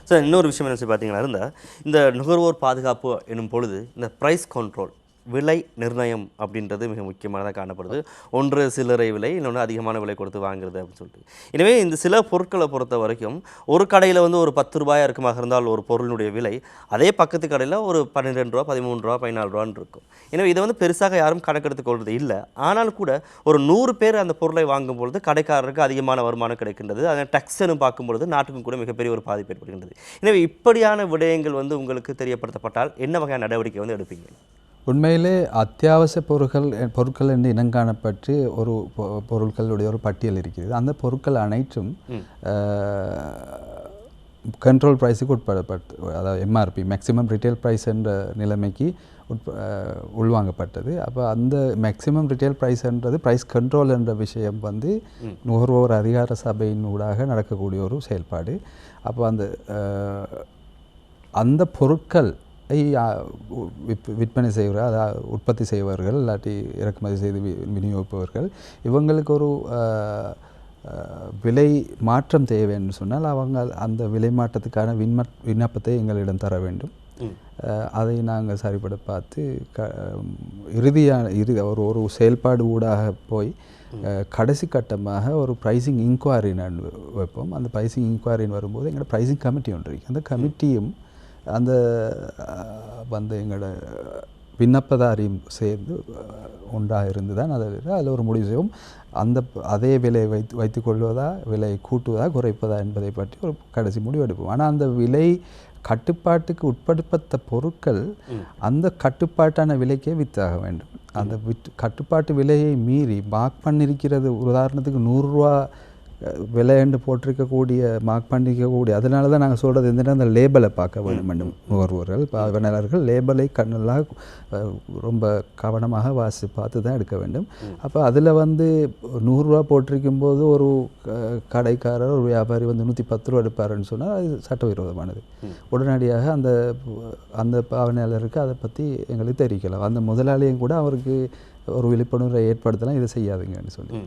சார், இன்னொரு விஷயம் என்ன பார்த்தீங்கன்னா இருந்தால் இந்த நுகர்வோர் பாதுகாப்பு எனும் பொழுது இந்த ப்ரைஸ் கண்ட்ரோல், விலை நிர்ணயம் அப்படின்றது மிக முக்கியமானதாக காணப்படுது. ஒன்று சில்லறை விலை, இன்னொன்று அதிகமான விலை கொடுத்து வாங்குறது அப்படின்னு சொல்லிட்டு. எனவே இந்த சில பொருட்களை பொறுத்த வரைக்கும் ஒரு கடையில் வந்து ஒரு 10 ரூபாயாக இருக்குமாக இருந்தால் ஒரு பொருளினுடைய விலை, அதே பக்கத்து கடையில் ஒரு 12 ரூபா 13 ரூபா 14 ரூபான்னு இருக்கும். எனவே இதை வந்து பெருசாக யாரும் கணக்கெடுத்து கொள்வது இல்லை. ஆனாலும் கூட ஒரு 100 பேர் அந்த பொருளை வாங்கும் பொழுது கடைக்காரருக்கு அதிகமான வருமானம் கிடைக்கின்றது. அதை டேக்ஸ்னு பார்க்கும்பொழுது நாட்டுக்கும் கூட மிகப்பெரிய ஒரு பாதிப்பு ஏற்படுகின்றது. எனவே இப்படியான விடயங்கள் வந்து உங்களுக்கு தெரியப்படுத்தப்பட்டால் என்ன வகையான நடவடிக்கை வந்து எடுப்பீங்க? உண்மையிலே அத்தியாவசிய பொருட்கள் என்று இனங்காணப்பட்டு ஒரு பொருட்களுடைய ஒரு பட்டியல் இருக்கிறது. அந்த பொருட்கள் அனைத்தும் கண்ட்ரோல் ப்ரைஸுக்கு உட்படப்பட்டு, அதாவது எம்ஆர்பி மேக்ஸிமம் ரிட்டெயில் ப்ரைஸ் என்ற நிலைமைக்கு உள்வாங்கப்பட்டது. அப்போ அந்த மேக்ஸிமம் ரிட்டெயில் ப்ரைஸ்ன்றது ப்ரைஸ் கண்ட்ரோல் என்ற விஷயம் வந்து நுகர்வோர் அதிகார சபையின் ஊடாக நடக்கக்கூடிய ஒரு செயல்பாடு. அப்போ அந்த பொருட்கள் விற்பனை செய்வர்கள், அதாவது உற்பத்தி செய்வர்கள் இல்லாட்டி இறக்குமதி செய்து விநியோகிப்பவர்கள், இவங்களுக்கு ஒரு விலை மாற்றம் தேவைன்னு சொன்னால் அவங்க அந்த விலை மாற்றத்துக்கான விண்ணப்பத்தை எங்களிடம் தர வேண்டும். அதை நாங்கள் சரிபட பார்த்து ஒரு செயல்பாடு ஊடாக போய் கடைசி கட்டமாக ஒரு ப்ரைஸிங் இன்குவாரி வைப்போம். அந்த ப்ரைஸிங் இன்குவாரின்னு வரும்போது எங்களோட ப்ரைஸிங் கமிட்டி ஒன்று இருக்குது. அந்த கமிட்டியும் எங்களோட விண்ணப்பதாரியும் சேர்ந்து ஒன்றாக இருந்து தான் அதில் ஒரு முடிவு செய்வோம். அதே விலையை வைத்துக்கொள்வதா, விலையை கூட்டுவதா, குறைப்பதா என்பதை பற்றி ஒரு கடைசி முடிவு எடுப்போம். ஆனால் அந்த விலை கட்டுப்பாட்டுக்கு உட்படுத்த பொருட்கள் அந்த கட்டுப்பாட்டான விலைக்கே வித்தாக வேண்டும். அந்த கட்டுப்பாட்டு விலையை மீறி மார்க் பண்ணியிருக்கிறது, உதாரணத்துக்கு 100 ரூபா விலைன்னு போட்டிருக்கக்கூடிய மார்க் பண்ணிக்கக்கூடிய, அதனால தான் நாங்கள் சொல்கிறது எந்த அந்த லேபலை பார்க்க வேண்டும் நுகர்வோர்கள் வினையாளர்கள் லேபலை கண்ணெல்லாம் ரொம்ப கவனமாக பார்த்து தான் எடுக்க வேண்டும். அப்போ அதில் 100 ரூபா போட்டிருக்கும் போது ஒரு கடைக்காரர் ஒரு வியாபாரி 110 ரூபா எடுப்பாருன்னு சொன்னால் அது சட்டவிரோதமானது. உடனடியாக அந்த பாவனையாளருக்கு அதை பற்றி எங்களுக்கு தெரிவிக்கலாம். அந்த முதலாளியும் கூட அவருக்கு ஒரு விழிப்புணர்வை ஏற்படுத்தலாம், இதை செய்யாதுங்கன்னு சொல்லி.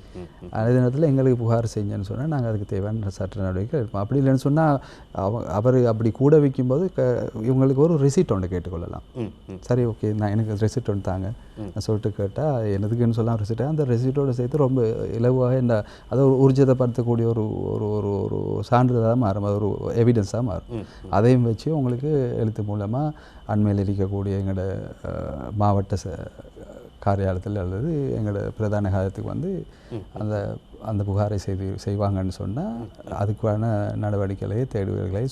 அதே நேரத்தில் எங்களுக்கு புகார் செஞ்சேன்னு சொன்னால் நாங்கள் அதுக்கு தேவையான சட்ட நடவடிக்கை எடுப்போம். அப்படி இல்லைன்னு சொன்னால் அவர் அப்படி கூட வைக்கும்போது இவங்களுக்கு ஒரு ரெசிப்ட் ஒன்று கேட்டுக்கொள்ளலாம். சரி, ஓகே, நான் எனக்கு ரெசிப்ட் ஒன்று தாங்க சொல்லிட்டு கேட்டால் எனதுக்குன்னு சொல்லலாம் ரெசிப்டாக அந்த ரெசிப்டோடு சேர்த்து ரொம்ப இலவாக அதை ஒரு ஊர்ஜிதப்படுத்தக்கூடிய ஒரு ஒரு ஒரு சான்றிதழாக மாறும், அது ஒரு எவிடன்ஸாக மாறும். அதையும் வச்சு உங்களுக்கு எழுத்து மூலமாக அண்மையில் இருக்கக்கூடிய எங்களோட மாவட்ட காரியாலயத்தில் அல்லது எங்களோட பிரதான காலத்துக்கு அந்த புகாரை செய்வாங்கன்னு சொன்னால் அதுக்கான நடவடிக்கைகளை தேடுதல்களை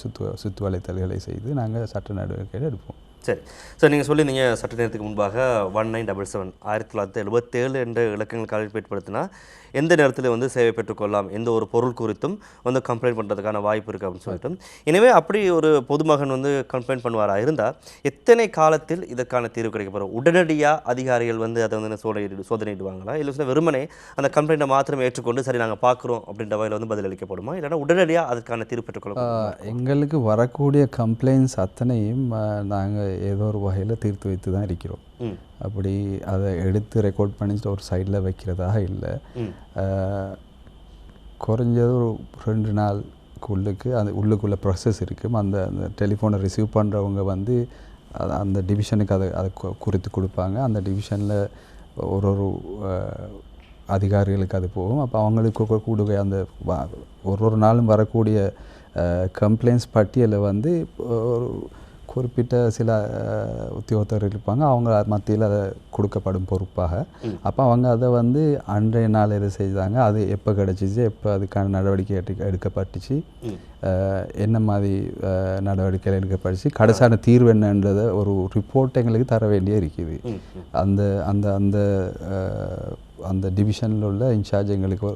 சுற்று வலைத்தல்களை செய்து நாங்கள் சட்ட நடவடிக்கைகளை எடுப்போம். சரி சார், நீங்கள் சொல்லியிருந்தீங்க சற்று நேரத்துக்கு முன்பாக 1977 1977 என்ற இலக்கங்களுக்கு அழைப்பேற்படுத்தினா எந்த நேரத்தில் சேவை பெற்றுக்கொள்ளலாம், எந்த ஒரு பொருள் குறித்தும் கம்ப்ளைண்ட் பண்ணுறதுக்கான வாய்ப்பு இருக்குது அப்படின்னு சொல்லிட்டு. எனவே அப்படி ஒரு பொதுமகன் கம்ப்ளைண்ட் பண்ணுவாரா இருந்தால் எத்தனை காலத்தில் இதற்கான தீர்வு கிடைக்கப்படும்? உடனடியாக அதிகாரிகள் அதை சோதனையிடுவாங்களா, இல்லை வெறுமனே அந்த கம்ப்ளைண்ட்டை மாத்திரம் ஏற்றுக்கொண்டு சரி நாங்கள் பார்க்குறோம் அப்படின்ற வகையில் பதிலளிக்கப்படுமா, இல்லைனா உடனடியாக அதற்கான தீர்வு பெற்றுக்கொள்ளலாம்? எங்களுக்கு வரக்கூடிய கம்ப்ளைண்ட்ஸ் அத்தனையும் நாங்கள் ஏதோ ஒரு வகையில் தீர்த்து வைத்து தான் இருக்கிறோம். அப்படி அதை எடுத்து ரெக்கார்ட் பண்ணிட்டு ஒரு சைடில் வைக்கிறதாக இல்லை. குறைஞ்சது ஒரு 2 நாளுக்குள்ளுக்கு உள்ளுக்குள்ளே ப்ராசஸ் இருக்கும். அந்த டெலிஃபோனை ரிசீவ் பண்ணுறவங்க அந்த டிவிஷனுக்கு அதை குறித்து கொடுப்பாங்க. அந்த டிவிஷனில் ஒரு அதிகாரிகளுக்கு அது போகும். அப்போ அவங்களுக்கு கூடுக அந்த ஒரு நாளும் வரக்கூடிய கம்ப்ளைண்ட்ஸ் பட்டியலை ஒரு குறிப்பிட்ட சில உத்தியோகத்தர்கள் இருப்பாங்க, அவங்க மத்தியில் அதை கொடுக்கப்படும் பொறுப்பாக. அப்போ அவங்க அதை அன்றைய நாள் எது செய்தாங்க, அது எப்போ கிடச்சிச்சு, எப்போ அதுக்கான நடவடிக்கை எடுக்கப்பட்டுச்சு, என்ன மாதிரி நடவடிக்கைகள் எடுக்கப்பட்டுச்சு, கடைசியான தீர்வு என்னன்றதை ஒரு ரிப்போர்ட் எங்களுக்கு தர வேண்டிய இருக்குது. அந்த அந்த அந்த அந்த டிவிஷனில் உள்ள இன்சார்ஜ் எங்களுக்கு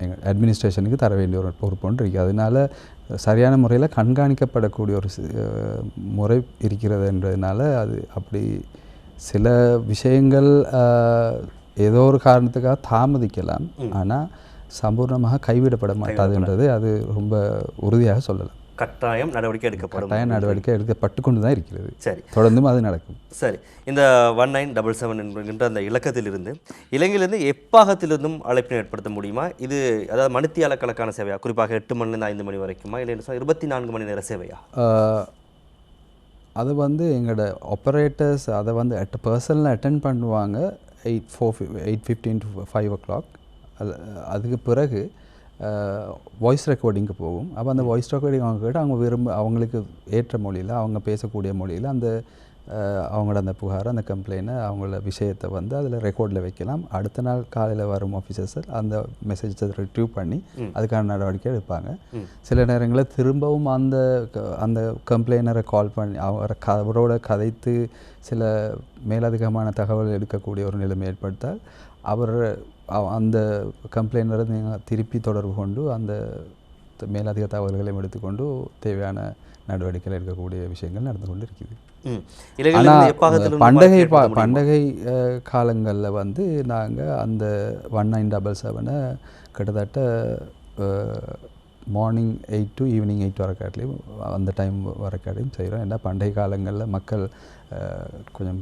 எங்கள் அட்மினிஸ்ட்ரேஷனுக்கு தர வேண்டிய ஒரு பொறுப்பு ஒன்று இருக்குது. அதனால் சரியான முறையில் கண்காணிக்கப்படக்கூடிய ஒரு முறை இருக்கிறதுன்றதுனால அது அப்படி சில விஷயங்கள் ஏதோ ஒரு காரணத்துக்காக தாமதிக்கலாம், ஆனால் சம்பூர்ணமாக கைவிடப்பட மாட்டாதுன்றது அது ரொம்ப உறுதியாக சொல்லலாம். கட்டாயம் நடவடிக்கை எடுக்கப்படும், கட்டாயம் நடவடிக்கை எடுக்கப்பட்டு கொண்டு தான் இருக்கிறது. சரி, தொடர்ந்தும் அது நடக்கும். சரி, இந்த 1977 என்கின்ற அந்த இலக்கத்திலிருந்து இலங்கையிலிருந்து எப்பாகத்திலிருந்தும் அழைப்பினை ஏற்படுத்த முடியுமா? இது அதாவது மணித்தியால கணக்கான சேவையா, குறிப்பாக 8 மணிலேருந்து 5 மணி வரைக்குமா, இல்லை 24 மணி நேர சேவையா? அது எங்களோட ஆப்ரேட்டர்ஸ் அதை பர்சனலாக அட்டென்ட் பண்ணுவாங்க 8:15 to 5 o'clock. அதுக்கு பிறகு வாய்ஸ் ரெக்கார்டிங்க்கு போகும். அப்போ அந்த வாய்ஸ் ரெக்கார்டிங் அவங்க கேட்டு அவங்க அவங்களுக்கு ஏற்ற மொழியில் அவங்க பேசக்கூடிய மொழியில் அந்த அவங்களோட அந்த புகாரை அந்த கம்ப்ளைண்ட்டை அவங்களோட விஷயத்தை வந்து அதில் ரெக்கார்டில் வைக்கலாம். அடுத்த நாள் காலையில் வரும் ஆஃபீஸர்ஸ் அந்த மெசேஜை ரிட்ரீவ் பண்ணி அதுக்கான நடவடிக்கை எடுப்பாங்க. சில நேரங்களில் திரும்பவும் அந்த கம்ப்ளைனரை கால் பண்ணி அவரோட கதைத்து சில மேலதிகமான தகவல் எடுக்கக்கூடிய ஒரு நிலைமை ஏற்பட்டால் அந்த கம்ப்ளைனரை நீங்கள் திருப்பி தொடர்பு கொண்டு அந்த மேலதிக தகவல்களையும் எடுத்துக்கொண்டு தேவையான நடவடிக்கைகள் எடுக்கக்கூடிய விஷயங்கள் நடந்து கொண்டு இருக்குது. ஆனால் பண்டகை காலங்களில் வந்து நாங்கள் அந்த 1977 கிட்டத்தட்ட மார்னிங் 8 to ஈவினிங் 8 வரக்காட்டிலையும் அந்த டைம் வரக்காட்டிலையும் செய்கிறோம். ஏன்னா பண்டகை காலங்களில் மக்கள் கொஞ்சம்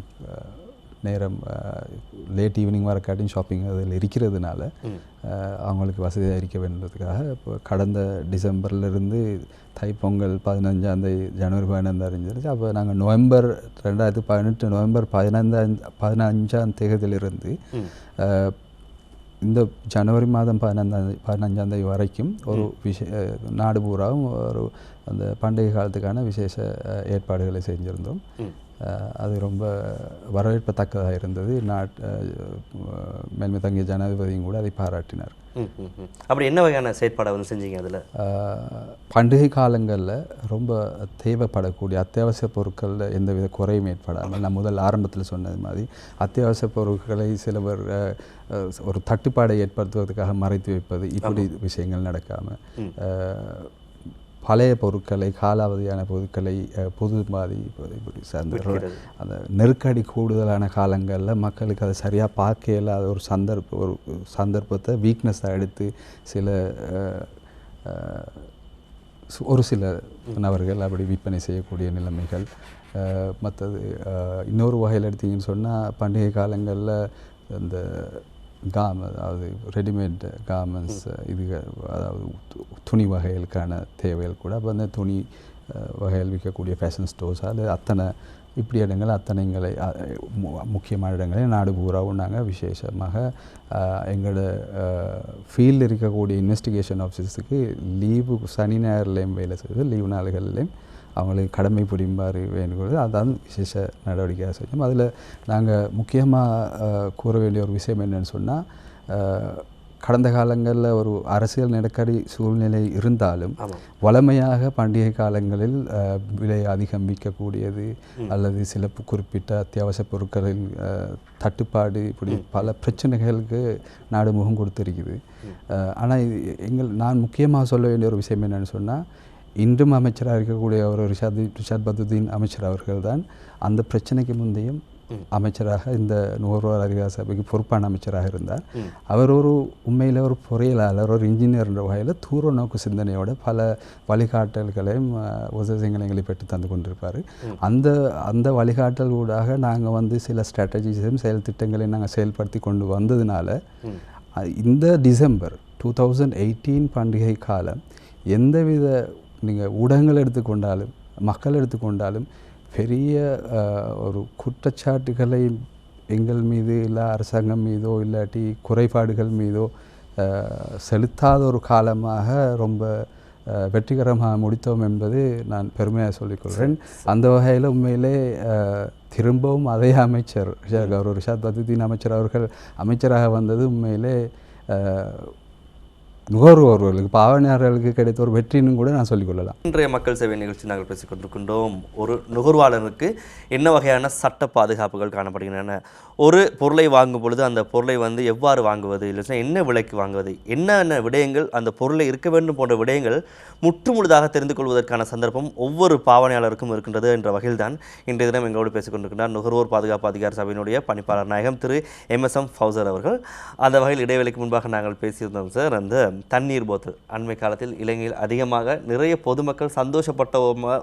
நேரம் லேட் ஈவினிங் வரக்காட்டியும் ஷாப்பிங் அதில் இருக்கிறதுனால அவங்களுக்கு வசதியாக இருக்க வேண்டுறதுக்காக இப்போ கடந்த டிசம்பர்லேருந்து தைப்பொங்கல் 15 ஜனவரி 15 இருந்துச்சு. அப்போ நாங்கள் நவம்பர் 2018 நவம்பர் 15 தேதியிலிருந்து இந்த ஜனவரி மாதம் 15 வரைக்கும் ஒரு நாடு பூராவும் ஒரு அந்த பண்டிகை காலத்துக்கான விசேஷ ஏற்பாடுகளை செஞ்சுருந்தோம். அது ரொம்ப வரவேற்பத்தக்கதாக இருந்தது. மேன்மை தங்கிய ஜனாதிபதியும் கூட அதை பாராட்டினார். அப்படி என்ன வகையான செயற்பாடை வந்து செஞ்சீங்க? அதில் பண்டிகை காலங்களில் ரொம்ப தேவைப்படக்கூடிய அத்தியாவசிய பொருட்களில் எந்தவித குறையும் ஏற்படாமல், நான் முதல் ஆரம்பத்தில் சொன்னது மாதிரி அத்தியாவசிய பொருட்களை சிலவர் ஒரு தட்டுப்பாடை ஏற்படுத்துவதற்காக மறைத்து வைப்பது, இப்படி விஷயங்கள் நடக்காமல் பழைய பொருட்களை காலாவதியான பொருட்களை பொது மாதிரி இப்படி சார்ந்த அந்த நெருக்கடி கூடுதலான காலங்களில் மக்களுக்கு அதை சரியாக பார்க்க இல்லாத ஒரு சந்தர்ப்பத்தை வீக்னஸாக எடுத்து ஒரு சில நபர்கள் அப்படி விற்பனை செய்யக்கூடிய நிலைமைகள். மற்றது இன்னொரு வகையில் எடுத்திங்கன்னு சொன்னால் பண்டிகை காலங்களில் இந்த அதாவது ரெடிமேட் கார்மெண்ட்ஸ் அதாவது துணி வகைகளுக்கான தேவைகள் கூட அப்போ அந்த துணி வகைகள் விற்கக்கூடிய ஃபேஷன் ஸ்டோர்ஸ் அது இப்படி அத்தனைங்களை முக்கியமான இடங்களை நாடு பூராவும் நாங்கள் விசேஷமாக எங்களோட ஃபீல்டில் இருக்கக்கூடிய இன்வெஸ்டிகேஷன் ஆஃபீஸர்ஸுக்கு லீவு சனி ஞாயிறுலேயும் வேலை செய்வது, லீவு நாடுகள்லேயும் அவங்களுக்கு கடமை புரியுமாறு வேண்டுகிறது. அதான் விசேஷ நடவடிக்கையாக செஞ்சோம். அதில் நாங்கள் முக்கியமாக கூற வேண்டிய ஒரு விஷயம் என்னென்னு சொன்னால், கடந்த காலங்களில் ஒரு அரசியல் நெருக்கடி சூழ்நிலை இருந்தாலும் வழமையாக பண்டிகை காலங்களில் விலை அதிகம் விற்கக்கூடியது அல்லது சில குறிப்பிட்ட அத்தியாவசிய பொருட்களில் தட்டுப்பாடு, இப்படி பல பிரச்சனைகளுக்கு நாடு முகம் கொடுத்துருக்குது. ஆனால் நான் முக்கியமாக சொல்ல வேண்டிய ஒரு விஷயம் என்னென்னு சொன்னால், இன்றும் அமைச்சராக இருக்கக்கூடிய ஒரு ரிஷாத் பதுதீன் அமைச்சர் அவர்கள் தான் அந்த பிரச்சனைக்கு முந்தையும் அமைச்சராக இந்த நுகர்வோர் அதிகார சபைக்கு பொறுப்பான அமைச்சராக இருந்தார். அவர் உண்மையில் ஒரு பொறியியலாளர், ஒரு இன்ஜினியர் என்ற வகையில் தூர நோக்கு சிந்தனையோட பல வழிகாட்டல்களையும் உதவிகளை பெற்று தந்து கொண்டிருப்பார். அந்த வழிகாட்டல் ஊடாக நாங்கள் வந்து சில ஸ்ட்ராட்டஜிஸையும் செயல் திட்டங்களையும் நாங்கள் செயல்படுத்தி கொண்டு வந்ததுனால இந்த டிசம்பர் 2018 பண்டிகை காலம் எந்தவித நீங்கள் ஊடகங்கள் எடுத்துக்கொண்டாலும் மக்கள் எடுத்துக்கொண்டாலும் பெரிய ஒரு குற்றச்சாட்டுகளை எங்கள் மீது இல்லை அரசாங்கம் மீதோ இல்லாட்டி குறைபாடுகள் மீதோ செலுத்தாத ஒரு காலமாக ரொம்ப வெற்றிகரமாக முடித்தோம் என்பது நான் பெருமையாக சொல்லிக்கொள்கிறேன். அந்த வகையில் உண்மையிலே திரும்பவும் அதே அமைச்சர் கௌரவ ரிஷாத் பதுதீன் அமைச்சர் அவர்கள் அமைச்சராக வந்தது உண்மையிலே நுகர்வோர்களுக்கு பாவனையாளர்களுக்கு கிடைத்த ஒரு வெற்றின்னு கூட நான் சொல்லிக்கொள்ளலாம். இன்றைய மக்கள் சேவை நிகழ்ச்சி நாங்கள் பேசிக்கொண்டிருக்கின்றோம். ஒரு நுகர்வாளருக்கு என்ன வகையான சட்ட பாதுகாப்புகள் காணப்படுகின்றன, ஒரு பொருளை வாங்கும் பொழுது அந்த பொருளை வந்து எவ்வாறு வாங்குவது, இல்லைன்னா என்ன விலைக்கு வாங்குவது, என்னென்ன விடயங்கள் அந்த பொருளை இருக்க வேண்டும் போன்ற விடயங்கள் முற்றுமுழுதாக தெரிந்து கொள்வதற்கான சந்தர்ப்பம் ஒவ்வொரு பாவனையாளருக்கும் இருக்கின்றது என்ற வகையில்தான் இன்றைய தினம் எங்களோடு பேசிக்கொண்டிருக்கிறார் நுகர்வோர் பாதுகாப்பு அதிகார சபையினுடைய பணிப்பாளர் நாயகம் திரு MSM ஃபௌசர் அவர்கள். அந்த வகையில் இடைவெளிக்கு முன்பாக நாங்கள் பேசியிருந்தோம் சார், அந்த தண்ணீர் போத்தல் அண்மை காலத்தில் இலங்கையில் அதிகமாக நிறைய பொதுமக்கள் சந்தோஷப்பட்ட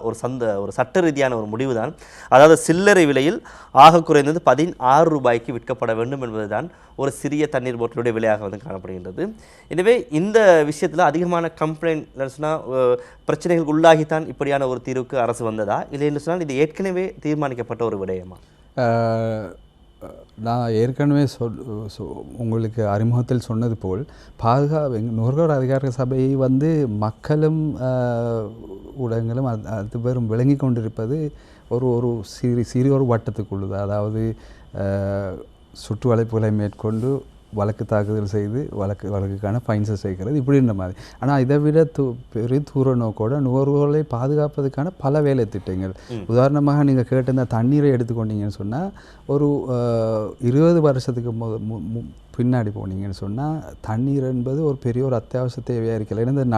ஒரு சட்ட ரீதியான ஒரு முடிவு தான். அதாவது சில்லறை விலையில் ஆக குறைந்தது 16 ரூபாய்க்கு விற்கப்பட வேண்டும் என்பதுதான் ஒரு சிறிய தண்ணீர் போட்டலுடைய விலையாக வந்து காணப்படுகின்றது. எனவே இந்த விஷயத்தில் அதிகமான கம்ப்ளைண்ட் பிரச்சனைகளுக்கு உள்ளாகித்தான் இப்படியான ஒரு தீர்வுக்கு அரசு வந்ததா, இல்லை என்று சொன்னால் இது ஏற்கனவே தீர்மானிக்கப்பட்ட ஒரு விடயமா? நான் ஏற்கனவே உங்களுக்கு அறிமுகத்தில் சொன்னது போல் நுகர்வோர் அதிகார சபையை வந்து மக்களும் ஊடகங்களும் அது பேரும் விளங்கி கொண்டிருப்பது ஒரு சிறிய ஒரு வட்டத்துக்குள்ளது. அதாவது சுற்று வளைப்புகளை மேற்கொண்டு வழக்கு தாக்குதல் செய்து வழக்குக்கான ஃபைன்ஸை சேர்க்கிறது இப்படின்ற மாதிரி. ஆனால் இதை விட பெரிய தூர நோக்கோட நுகர்வோர்களை பாதுகாப்பதற்கான பல வேலை திட்டங்கள். உதாரணமாக நீங்கள் கேட்ட இந்த தண்ணீரை எடுத்துக்கொண்டீங்கன்னு சொன்னால் ஒரு 20 வருஷத்துக்கு பின்னாடி போனீங்கன்னு சொன்னால் தண்ணீர் என்பது ஒரு பெரிய ஒரு அத்தியாவசிய தேவையாக இருக்கல. ஏன்னா இந்த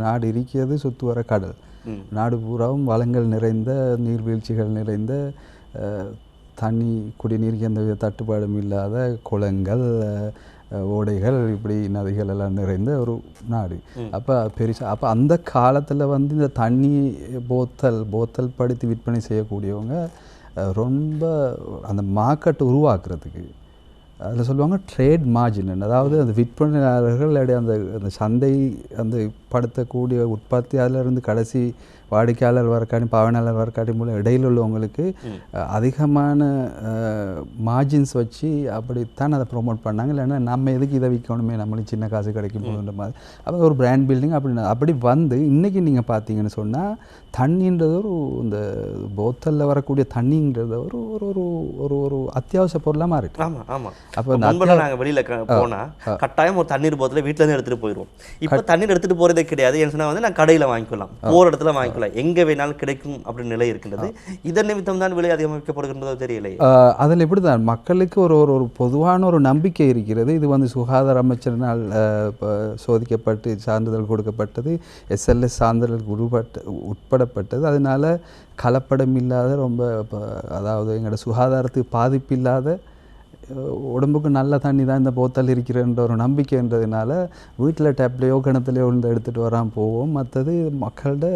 நாடு இருக்கிறது சுற்று வர கடல், நாடு பூராவும் வளங்கள் நிறைந்த நீர்வீழ்ச்சிகள் நிறைந்த தண்ணி குடிநீருக்கு எந்த வித தட்டுப்பாடும் இல்லாத குளங்கள் ஓடைகள் இப்படி நதிகள் எல்லாம் நிறைந்த ஒரு நாடு. அப்போ அந்த காலத்தில் வந்து இந்த தண்ணி போத்தல் படுத்தி விற்பனை செய்யக்கூடியவங்க ரொம்ப அந்த மார்க்கெட் உருவாக்குறதுக்கு அதில் சொல்லுவாங்க ட்ரேட் மார்ஜின். அதாவது அந்த விற்பனையாளர்கள் அந்த சந்தை அந்த படுத்தக்கூடிய உற்பத்தியாளர்லேருந்து கடைசி வாடிக்கையாளர் வரக்காட்டி பாவனையாளர் வரக்காட்டி மூலம் இடையில் உள்ளவங்களுக்கு அதிகமான மார்ஜின்ஸ் வச்சு அப்படித்தான் அதை ப்ரொமோட் பண்ணாங்க. இல்லைன்னா நம்ம எதுக்கு இதை விற்கணுமே, நம்மளுக்கு சின்ன காசு கிடைக்கும் போதுன்ற மாதிரி அப்போ ஒரு பிராண்ட் பில்டிங் அப்படி வந்து இன்றைக்கி நீங்கள் பார்த்தீங்கன்னு சொன்னால் தண்ணின்றது இந்த போத்தலில் வரக்கூடிய தண்ணிங்கிறது ஒரு அத்தியாவசிய பொருளாக மாறிட்டு. ஆமாம் ஆமாம். அப்போ நாங்கள் வெளியில் போனால் கட்டாயம் ஒரு தண்ணீர் போத்தலை வீட்டிலேருந்து எடுத்துகிட்டு போயிடுவோம். இப்போ தண்ணீர் எடுத்துகிட்டு போகிறதே கிடையாது. ஏன்னு சொன்னால் வந்து நான் கடையில் வாங்கிக்கலாம், போகிற இடத்துல வாங்கிக்கலாம், எங்கே வேணாலும் கிடைக்கும் அப்படின்னு நிலை இருக்கின்றது. இதன் நிமித்தம் தான் விலை அதிகரிக்கப்படுகின்றதோ தெரியலையே. அதில் எப்படி தான் மக்களுக்கு ஒரு பொதுவான ஒரு நம்பிக்கை இருக்கிறது. இது வந்து சுகாதார அமைச்சரினால் சோதிக்கப்பட்டு சான்றிதழ் கொடுக்கப்பட்டது, SLS சான்றிதழ் உட்படப்பட்டது. அதனால் கலப்படம் இல்லாத ரொம்ப அதாவது எங்களோட சுகாதாரத்துக்கு பாதிப்பு இல்லாத உடம்புக்கு நல்ல தண்ணி தான் இந்த போத்தல் இருக்கிறன்ற ஒரு நம்பிக்கைன்றதுனால வீட்டில் டேப்லேயோ கிணத்துலையோ விழுந்து எடுத்துகிட்டு வராமல் போவோம். மற்றது மக்களோட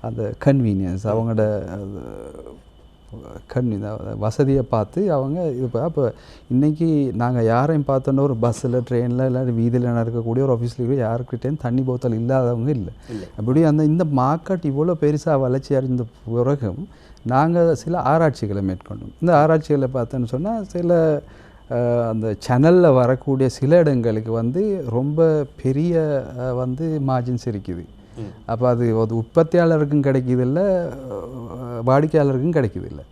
அந்த கன்வீனியன்ஸ், அவங்களோட வசதியை பார்த்து அவங்க அப்போ இன்றைக்கி நாங்கள் யாரையும் பார்த்தோன்னா ஒரு பஸ்ஸில் ட்ரெயினில் இல்லை வீதியில் நடக்கக்கூடிய ஒரு ஆஃபீஸில் யாருக்கிட்டேயும் தண்ணி போத்தல் இல்லாதவங்க இல்லை. அப்படி இந்த மார்க்கெட் இவ்வளோ பெருசாக வளர்ச்சி அடைந்த பிறகும் நாங்கள் சில ஆராய்ச்சிகளை மேற்கொண்டோம். இந்த ஆராய்ச்சிகளை பார்த்தோன்னு சொன்னால் சில அந்த சேனலில் வரக்கூடிய சில இடங்களுக்கு வந்து ரொம்ப பெரிய வந்து மார்ஜின்ஸ் இருக்குது. அப்போ அது உற்பத்தியாளருக்கும் கிடைக்கிதில்லை, வாடிக்கையாளருக்கும் கிடைக்கிதில்லை.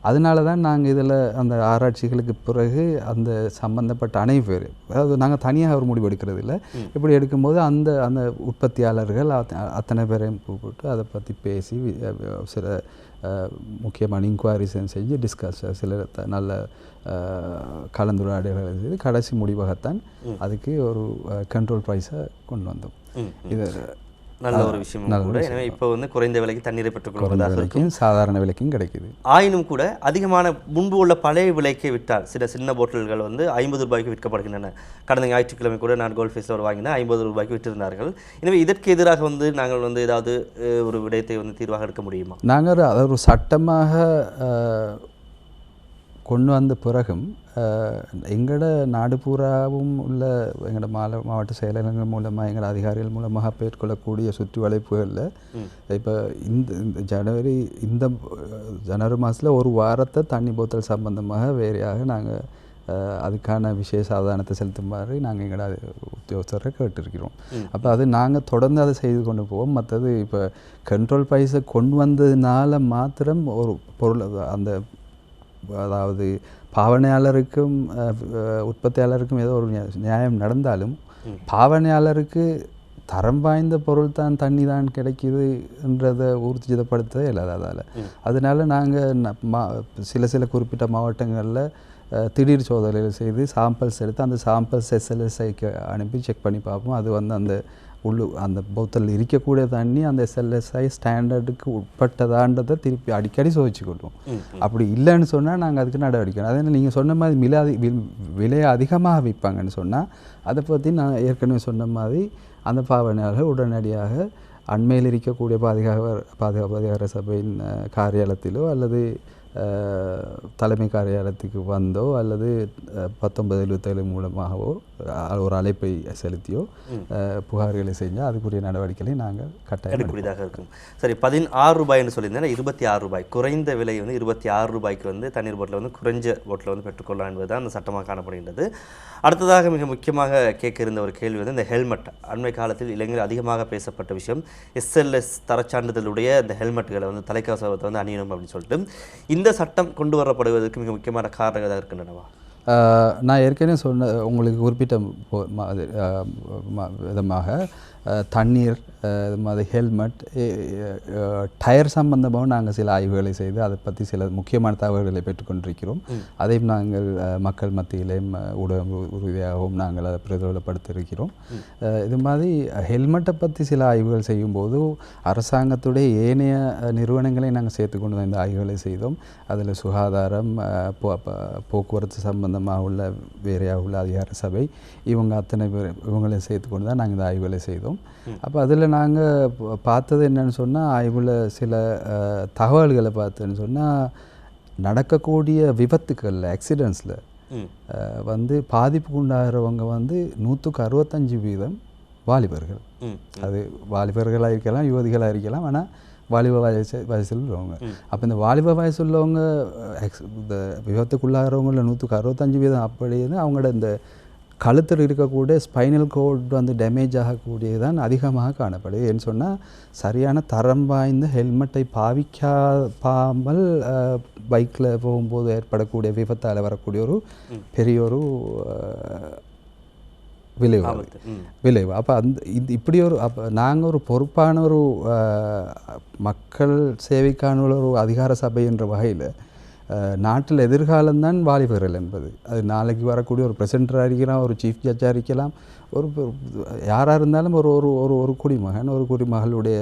அதனால தான் நாங்கள் இதில் அந்த ஆராய்ச்சிகளுக்கு பிறகு அந்த சம்பந்தப்பட்ட அனைவர், அதாவது நாங்கள் தனியாக ஒரு முடிவு எடுக்கிறது இல்லை, இப்படி எடுக்கும்போது அந்த உற்பத்தியாளர்கள் அத்தனை பேரையும் கூப்பிட்டு அதை பற்றி பேசி சில முக்கியமான இன்குவாரிஸ் செஞ்சு டிஸ்கஸ் சில நல்ல கலந்துரையாடல்களை செய்து கடைசி முடிவாகத்தான் அதுக்கு ஒரு கண்ட்ரோல் ப்ரைஸை கொண்டு வந்தோம். இது நல்ல ஒரு விஷயம் கூட. எனவே இப்போ வந்து குறைந்த விலைக்கு தண்ணீரை பெற்றுக்கொள்வதாக சாதாரண விலைக்கும் கிடைக்குது. ஆயினும் கூட அதிகமான முன்பு உள்ள பழைய விலைக்கு விட்டால் சின்ன போட்டல்கள் வந்து 50 ரூபாய்க்கு விற்கப்படுகின்றன. கடந்த ஞாயிற்றுக்கிழமை கூட நான் கோல்ட் ஃபேஸில் வாங்கினேன், 50 ரூபாய்க்கு விற்றிருந்தார்கள். எனவே இதற்கு எதிராக வந்து நாங்கள் வந்து ஏதாவது ஒரு விடயத்தை வந்து தீர்வாக எடுக்க முடியுமா? நாங்கள் அதை ஒரு சட்டமாக கொண்டு வந்த பிறகும் எங்களோட நாடு பூராவும் உள்ள எங்களோட மாவட்ட செயலகங்கள் மூலமாக எங்களோட அதிகாரிகள் மூலமாக மேற்கொள்ளக்கூடிய சுற்றி வளைப்புகளில் இப்போ இந்த ஜனவரி மாதத்தில் ஒரு வாரத்தை தண்ணி போத்தல் சம்பந்தமாக வேறையாக நாங்கள் அதுக்கான விசேஷ அவதானத்தை செலுத்துமாறு நாங்கள் எங்களோட உத்தியோகஸ்தரை கேட்டிருக்கிறோம். அப்போ அது நாங்கள் தொடர்ந்து அதை செய்து கொண்டு போவோம். மற்றது இப்போ கண்ட்ரோல் ப்ரைஸை கொண்டு வந்ததுனால மாத்திரம் ஒரு பொருள் அந்த அதாவது பாவனையாளருக்கும் உற்பத்தியாளருக்கும் ஏதோ ஒரு நியாயம் நடந்தாலும் பாவனையாளருக்கு தரம் வாய்ந்த பொருள் தான் தண்ணி தான் கிடைக்குதுன்றதை ஊர்ஜிதப்படுத்தவே இல்லாத அதால். அதனால நாங்கள் சில குறிப்பிட்ட மாவட்டங்களில் திடீர் சோதனைகள் செய்து சாம்பிள்ஸ் எடுத்து அந்த சாம்பிள்ஸ் SLSஐக்கு அனுப்பி செக் பண்ணி பார்ப்போம். அது வந்து அந்த போத்தலில் இருக்கக்கூடிய தண்ணி அந்த SLSI ஸ்டாண்டர்டுக்கு உட்பட்டதான்றதை திருப்பி அடிக்கடி சோதிச்சுக்கொள்வோம். அப்படி இல்லைன்னு சொன்னால் நாங்கள் அதுக்கு நடவடிக்கை. அதே நீங்கள் சொன்ன மாதிரி விலையை அதிகமாக விற்பாங்கன்னு சொன்னால் அதை பற்றி நான் ஏற்கனவே சொன்ன மாதிரி அந்த பாவனையாளர்கள் உடனடியாக அண்மையில் இருக்கக்கூடிய பாதுகாப்பு அதிகார சபையின் காரியாலயத்திலோ அல்லது தலைமை காரியாலயத்துக்கு வந்தோ அல்லது 1977 மூலமாகவோ ஒரு அழைப்பை செலுத்தியோ புகார்களை செஞ்சால் அதுக்குரிய நடவடிக்கைகளை நாங்கள் கட்டாயம் எடுக்கக்கூடியதாக இருக்கும். சரி, 16 ரூபாய்னு சொல்லியிருந்தேன். 26 ரூபாய் குறைந்த விலை வந்து 26 ரூபாய்க்கு வந்து தண்ணீர் போட்டில் வந்து குறைஞ்ச போட்டில் வந்து பெற்றுக்கொள்ளலாம் என்பது தான் அந்த சட்டமாக காணப்படுகின்றது. அடுத்ததாக மிக முக்கியமாக கேட்க இருந்த ஒரு கேள்வி வந்து இந்த ஹெல்மெட். அண்மை காலத்தில் இளைஞர்கள் அதிகமாக பேசப்பட்ட விஷயம் SLS தரச்சான்றிதழுடைய இந்த ஹெல்மெட்டுகளை வந்து தலைக்கவசத்தை வந்து அணியணும் அப்படின்னு சொல்லிட்டு இந்த சட்டம் கொண்டு வரப்படுவதற்கு மிக முக்கியமான காரணங்களாக இருக்கின்றனவா? நான் ஏற்கனவே சொன்ன உங்களுக்கு குறிப்பிட்ட விதமாக தண்ணீர் அது ஹெல்மெட் டயர் சம்பந்தமாக நாங்கள் சில ஆய்வுகளை செய்து அதை பற்றி சில முக்கியமான தகவல்களை பெற்றுக்கொண்டிருக்கிறோம். அதையும் நாங்கள் மக்கள் மத்தியிலேயும் ஊடக உறுதியாகவும் நாங்கள் அதை பிரதிபலப்படுத்தியிருக்கிறோம். இது மாதிரி ஹெல்மெட்டை பற்றி சில ஆய்வுகள் செய்யும்போது அரசாங்கத்துடைய ஏனைய நிறுவனங்களை நாங்கள் சேர்த்துக்கொண்டு இந்த ஆய்வுகளை செய்தோம். அதில் சுகாதாரம், போக்குவரத்து சம்பந்தமாக உள்ள வேறையாக உள்ள அதிகார சபை இவங்க அத்தனை பேர் இவங்களை சேர்த்துக்கொண்டு தான் நாங்கள் இந்த ஆய்வுகளை செய்தோம். அப்போ அதில் நாங்கள் பார்த்தது என்னன்னு சொன்னால் ஆய்வில் சில தகவல்களை பார்த்தேன்னு சொன்னால் நடக்கக்கூடிய விபத்துக்களில் ஆக்சிடெண்ட்ஸில் வந்து பாதிப்புக்கு உண்டாகிறவங்க வந்து 165% வாலிபர்கள். அது வாலிபர்களாக இருக்கலாம், யுவதிகளாக இருக்கலாம், ஆனால் வாலிப வயசில் உள்ளவங்க. அப்போ இந்த வாலிப வயசு உள்ளவங்க இந்த விபத்துக்குள்ளாகிறவங்கள 165% அப்படியே அவங்களோட இந்த கழுத்தில் இருக்கக்கூடிய ஸ்பைனல் கோட் வந்து டேமேஜ் ஆகக்கூடியது தான் அதிகமாக காணப்படுது. ஏன்னு சொன்னால் சரியான தரம் வாய்ந்த ஹெல்மெட்டை பாவிக்காமல் பைக்கில் போகும்போது ஏற்படக்கூடிய விபத்தால் வரக்கூடிய ஒரு பெரிய ஒரு விளைவு. அப்போ இப்படி ஒரு நாங்கள் ஒரு பொறுப்பான ஒரு மக்கள் சேவைக்கான ஒரு அதிகார சபை என்ற வகையில் நாட்டில் எதிர்காலம்தான் வாலிபர்கள் என்பது. அது நாளைக்கு வரக்கூடிய ஒரு பிரசிடென்டாக இருக்கலாம், ஒரு சீஃப் ஜட்ஜாக இருக்கலாம், ஒரு யாராக இருந்தாலும் ஒரு ஒரு ஒரு ஒரு குடிமகன், ஒரு குடிமகளுடைய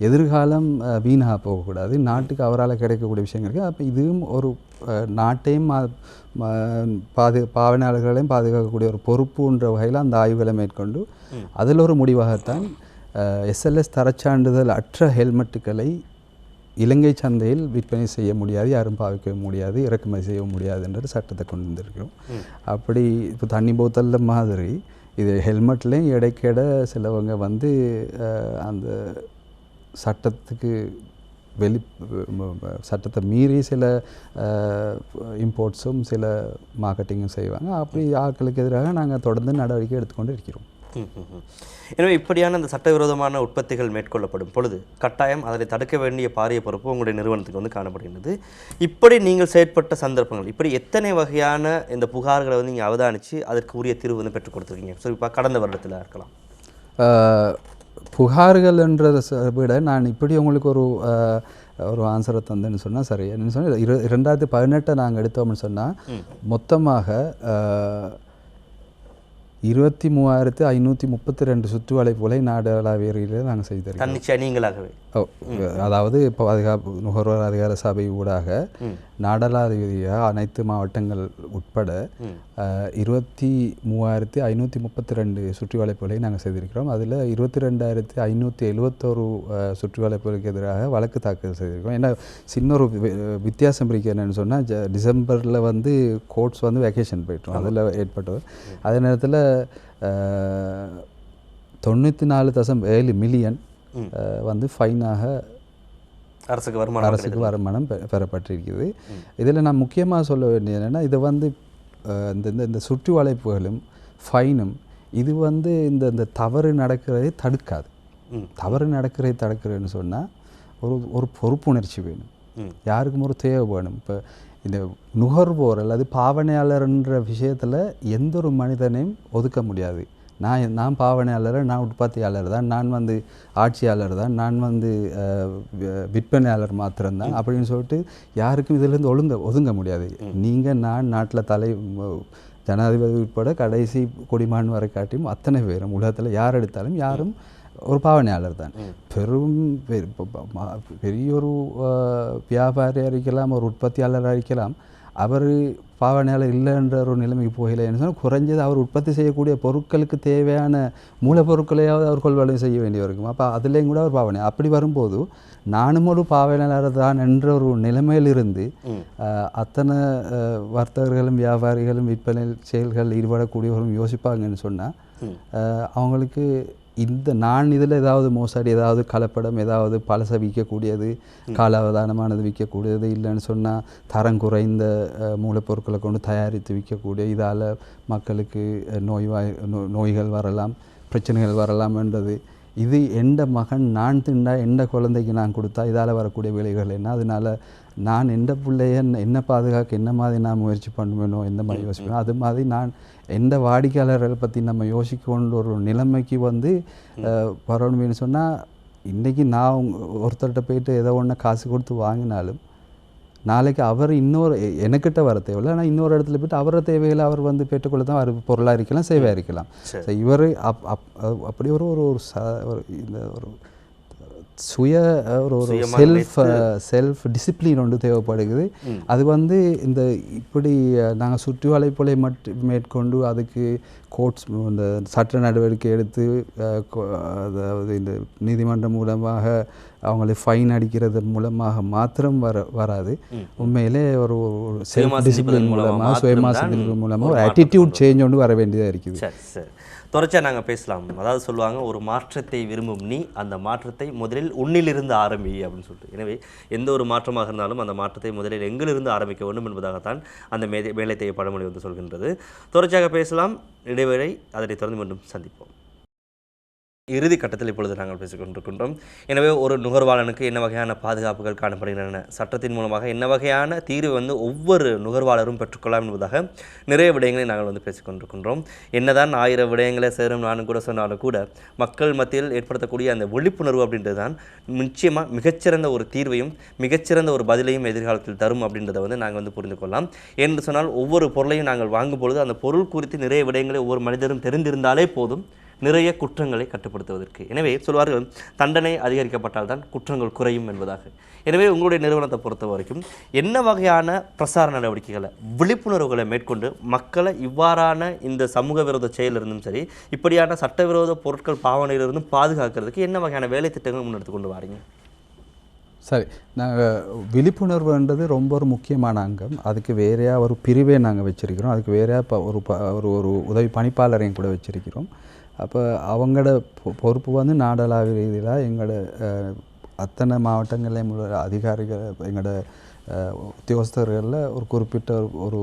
எதிர்காலம் வீணாக போகக்கூடாது. நாட்டுக்கு அவரால் கிடைக்கக்கூடிய விஷயங்கள் இருக்குது. அப்போ இதுவும் ஒரு நாட்டையும் பாவனையாளர்களையும் பாதுகாக்கக்கூடிய ஒரு பொறுப்புன்ற வகையில் அந்த ஆய்வுகளை மேற்கொண்டு அதில் ஒரு முடிவாகத்தான் SLS தரச்சான்றிதழ் அற்ற ஹெல்மெட்டுகளை இலங்கை சந்தையில் விற்பனை செய்ய முடியாது, யாரும் பாவிக்க முடியாது, இறக்குமதி செய்ய முடியாது என்ற சட்டத்தை கொண்டு வந்திருக்கிறோம். அப்படி இப்போ தண்ணி போத்தல்ல மாதிரி இது ஹெல்மெட்லேயும் இடைக்கிட சிலவங்க வந்து அந்த சட்டத்துக்கு சட்டத்தை மீறி சில இம்போர்ட்ஸும் சில மார்க்கெட்டிங்கும் செய்வாங்க. அப்படி ஆட்களுக்கு எதிராக நாங்கள் தொடர்ந்து நடவடிக்கை எடுத்துக்கொண்டு இருக்கிறோம். எனவே இப்படியான அந்த சட்டவிரோதமான உற்பத்திகள் மேற்கொள்ளப்படும் பொழுது கட்டாயம் அதை தடுக்க வேண்டிய பாரிய பொறுப்பு உங்களுடைய நிறுவனத்துக்கு வந்து காணப்படுகின்றது. இப்படி நீங்கள் செயற்பட்ட சந்தர்ப்பங்கள், இப்படி எத்தனை வகையான இந்த புகார்களை வந்து நீங்கள் அவதானித்து அதற்கு உரிய தீர்வு வந்து பெற்றுக் கொடுத்துருக்கீங்க? ஸோ இப்போ கடந்த வருடத்தில் இருக்கலாம் புகார்கள் என்றதை விட நான் இப்படி உங்களுக்கு ஒரு ஆன்சரை தந்தேன்னு சொன்னால் சரி. என்னன்னு சொன்னால் 2018 நாங்கள் எடுத்தோம்னு சொன்னால் மொத்தமாக 23,532 சுற்றுவளைப்புகளை நாடளாவிய ரீதியில் நாங்கள் செய்திருக்கோம். நீங்களாகவே அதாவது இப்போ நுகர்வோர் அதிகார சபை ஊடாக நாடளாவிய அனைத்து மாவட்டங்கள் உட்பட 23,532 சுற்றுவளைப்புகளை நாங்கள் செய்திருக்கிறோம். அதில் 22,571 சுற்றுவளைப்புகளுக்கு எதிராக வழக்கு தாக்கல் செய்திருக்கோம். ஏன்னா சின்ன ஒரு வித்தியாசம் இருக்கு என்னென்னு சொன்னால் டிசம்பரில் வந்து கோர்ட்ஸ் வந்து வெக்கேஷன் போயிட்டோம், அதில் ஏற்பட்டது. அதே நேரத்தில் 94.7 மில்லியன் வந்து ஃபைனாக அரசுக்கு வருமானம் பெறப்பட்டிருக்குது. இதில் நான் முக்கியமாக சொல்ல வேண்டியது என்னென்னா இது வந்து இந்த சுற்றி வளைப்புகளும் ஃபைனும் இது வந்து இந்த தவறு நடக்கிறதை தடுக்காது. தவறு நடக்கிறதை தடுக்கிறதுன்னு சொன்னால் ஒரு பொறுப்புணர்ச்சி வேணும், யாருக்கும் ஒரு தேவை வேணும். இப்போ இந்த நுகர்வோர் அல்லது பாவனையாளர்ன்ற விஷயத்தில் எந்த ஒரு மனிதனையும் ஒதுக்க முடியாது. நான் பாவனையாளர், நான் உற்பத்தியாளர் தான், நான் வந்து ஆட்சியாளர் தான், நான் வந்து விற்பனையாளர் மாத்திரம்தான் அப்படின்னு சொல்லிட்டு யாருக்கும் இதிலேருந்து ஒதுங்க முடியாது. நீங்கள் நான் நாட்டில் ஜனாதிபதி உட்பட கடைசி குடிமகன் வரை காட்டியும் அத்தனை பேரும் உலகத்தில் யார் எடுத்தாலும் யாரும் ஒரு பாவனையாளர் தான். பெரிய ஒரு வியாபாரியாக இருக்கலாம், ஒரு உற்பத்தியாளராக இருக்கலாம். அவர் பாவனையாளர் இல்லைன்ற ஒரு நிலைமைக்கு போகலைன்னு சொன்னால் குறைஞ்சது அவர் உற்பத்தி செய்யக்கூடிய பொருட்களுக்கு தேவையான மூலப்பொருட்களையாவது அவர் கொள்வனை செய்ய வேண்டி இருக்கும். அப்போ அதுலேயும் கூட அவர் பாவனை அப்படி வரும்போது நானும் ஒரு பாவனையாளர் தான் என்ற ஒரு நிலைமையிலிருந்து அத்தனை வர்த்தகர்களும் வியாபாரிகளும் விற்பனை செயல்கள் ஈடுபடக்கூடியவர்களும் யோசிப்பாங்கன்னு சொன்னால் அவங்களுக்கு நான் இதில் ஏதாவது மோசடி ஏதாவது கலப்படம் ஏதாவது பழச விற்கக்கூடியது காலாவதானமானது விற்கக்கூடியது இல்லைன்னு சொன்னால் தரம் குறைந்த மூலப்பொருட்களை கொண்டு தயாரித்து விற்கக்கூடிய இதால் மக்களுக்கு நோய்கள் வரலாம் பிரச்சனைகள் வரலாம்ன்றது இது எந்த மகன் நான் திண்டா எந்த குழந்தைக்கு நான் கொடுத்தா இதால் வரக்கூடிய விளைவுகள் என்ன அதனால் நான் எந்த பிள்ளைய என்ன பாதுகாக்க என்ன மாதிரி நான் முயற்சி பண்ணுவேனோ எந்த மாதிரி யோசிப்பேனோ அது மாதிரி நான் எந்த வாடிக்கையாளர்களை பற்றி நம்ம யோசிக்கொண்டு ஒரு நிலைமைக்கு வரணும்னு சொன்னால் இன்றைக்கி நான் ஒருத்தர்கிட்ட போயிட்டு ஏதோ ஒன்று காசு கொடுத்து வாங்கினாலும் நாளைக்கு அவர் எனக்கிட்ட வர தேவையில்லை ஆனால் இன்னொரு இடத்துல போய்ட்டு அவரை தேவைகளை அவர் பெற்றுக்கொள்ள தான் அவர் பொருளாக இருக்கலாம் சேவையாக இருக்கலாம். இவர் அப்படி இந்த ஒரு சுய செல்ஃப் டிசிப்ளின் ஒன்று தேவைப்படுகிறது. அது இந்த இப்படி நாங்கள் சுற்றி வளைப்பொலை மேற்கொண்டு அதுக்கு கோர்ட்ஸ் இந்த சட்ட நடவடிக்கை எடுத்து அதாவது இந்த நீதிமன்றம் மூலமாக அவங்களை ஃபைன் அடிக்கிறது மூலமாக மாத்திரம் வராது. உண்மையிலே ஒரு செல்ஃப் டிசிப்ளின் மூலமாக சுயமாசத்தின் மூலமாக ஒரு ஆட்டிடியூட் சேஞ்ச் ஒன்று வர வேண்டியதாக இருக்குது. தொடர்ச்சியாக நாங்கள் பேசலாம். அதாவது சொல்லுவாங்க ஒரு மாற்றத்தை விரும்பும் நீ அந்த மாற்றத்தை முதலில் உன்னிலிருந்து ஆரம்பி அப்படின்னு சொல்லிட்டு. எனவே எந்த ஒரு மாற்றமாக இருந்தாலும் அந்த மாற்றத்தை முதலில் எங்கிலிருந்து ஆரம்பிக்க வேண்டும் என்பதாகத்தான் அந்த வேலை தேய பழமொழி சொல்கின்றது. தொடர்ச்சியாக பேசலாம். இடைவேளை, அதனை தொடர்ந்து மீண்டும் சந்திப்போம். இறுதி கட்டத்தில் இப்பொழுது நாங்கள் பேசிக்கொண்டிருக்கின்றோம். எனவே ஒரு நுகர்வாளனுக்கு என்ன வகையான பாதுகாப்புகள் காணப்படுகின்றன, சட்டத்தின் மூலமாக என்ன வகையான தீர்வு ஒவ்வொரு நுகர்வாளரும் பெற்றுக்கொள்ளலாம் என்பதாக நிறைய விடயங்களை நாங்கள் பேசிக்கொண்டிருக்கின்றோம். என்னதான் 1000 விடயங்களை சேரும் நானும் கூட சொன்னாலும் கூட மக்கள் மத்தியில் ஏற்படுத்தக்கூடிய அந்த விழிப்புணர்வு அப்படின்றது தான் நிச்சயமாக மிகச்சிறந்த ஒரு தீர்வையும் மிகச்சிறந்த ஒரு பதிலையும் எதிர்காலத்தில் தரும் அப்படின்றத நாங்கள் புரிந்து கொள்ளலாம். என்று சொன்னால் ஒவ்வொரு பொருளையும் நாங்கள் வாங்கும் பொழுது அந்த பொருள் குறித்து நிறைய விடயங்களை ஒவ்வொரு மனிதரும் தெரிந்திருந்தாலே போதும் நிறைய குற்றங்களை கட்டுப்படுத்துவதற்கு. எனவே சொல்வார்கள் தண்டனை அதிகரிக்கப்பட்டால்தான் குற்றங்கள் குறையும் என்பதாக. எனவே உங்களுடைய நிறுவனத்தை பொறுத்த வரைக்கும் என்ன வகையான பிரசார நடவடிக்கைகளை விழிப்புணர்வுகளை மேற்கொண்டு மக்களை இவ்வாறான இந்த சமூக விரோத செயலிருந்தும் சரி இப்படியான சட்டவிரோத பொருட்கள் பாவனையிலிருந்தும் பாதுகாக்கிறதுக்கு என்ன வகையான வேலை திட்டங்கள் முன்னெடுத்து கொண்டு வாரீங்க? சரி, நாங்கள் விழிப்புணர்வுன்றது ரொம்ப ஒரு முக்கியமான அங்கம். அதுக்கு வேறையாக ஒரு பிரிவே நாங்கள் வச்சுருக்கிறோம். அதுக்கு வேறையாக ஒரு உதவி பணிப்பாளரையும் கூட வச்சுருக்கிறோம். அப்போ அவங்களோட பொறுப்பு நாடளாவிய ரீதியில் எங்களோட அத்தனை மாவட்டங்களையும் உள்ள அதிகாரிகள் எங்களோட உத்தியோகஸ்தர்களில் ஒரு குறிப்பிட்ட ஒரு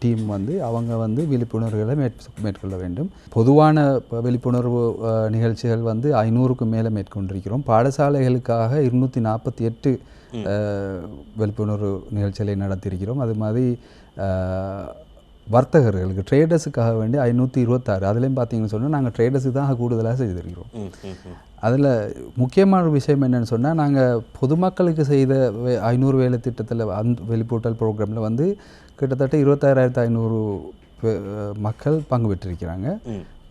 டீம் அவங்க விழிப்புணர்வுகளை மேற்கொள்ள வேண்டும். பொதுவான விழிப்புணர்வு நிகழ்ச்சிகள் 500க்கும் மேலே மேற்கொண்டிருக்கிறோம். பாடசாலைகளுக்காக 248 விழிப்புணர்வு நிகழ்ச்சிகளை நடத்தியிருக்கிறோம். அது மாதிரி வர்த்தகர்களுக்கு ட்ரேடர்ஸுக்காக வேண்டி 526 அதுலேயும் பார்த்தீங்கன்னு சொன்னால் நாங்கள் ட்ரேடர்ஸுக்கு தான் கூடுதலாக செய்திருக்கிறோம். அதில் முக்கியமான விஷயம் என்னென்னு சொன்னால் நாங்கள் பொதுமக்களுக்கு செய்த 500 வேலை திட்டத்தில் வெளிப்பூட்டல் ப்ரோக்ராமில் கிட்டத்தட்ட 26,500 மக்கள் பங்கு பெற்றிருக்கிறாங்க.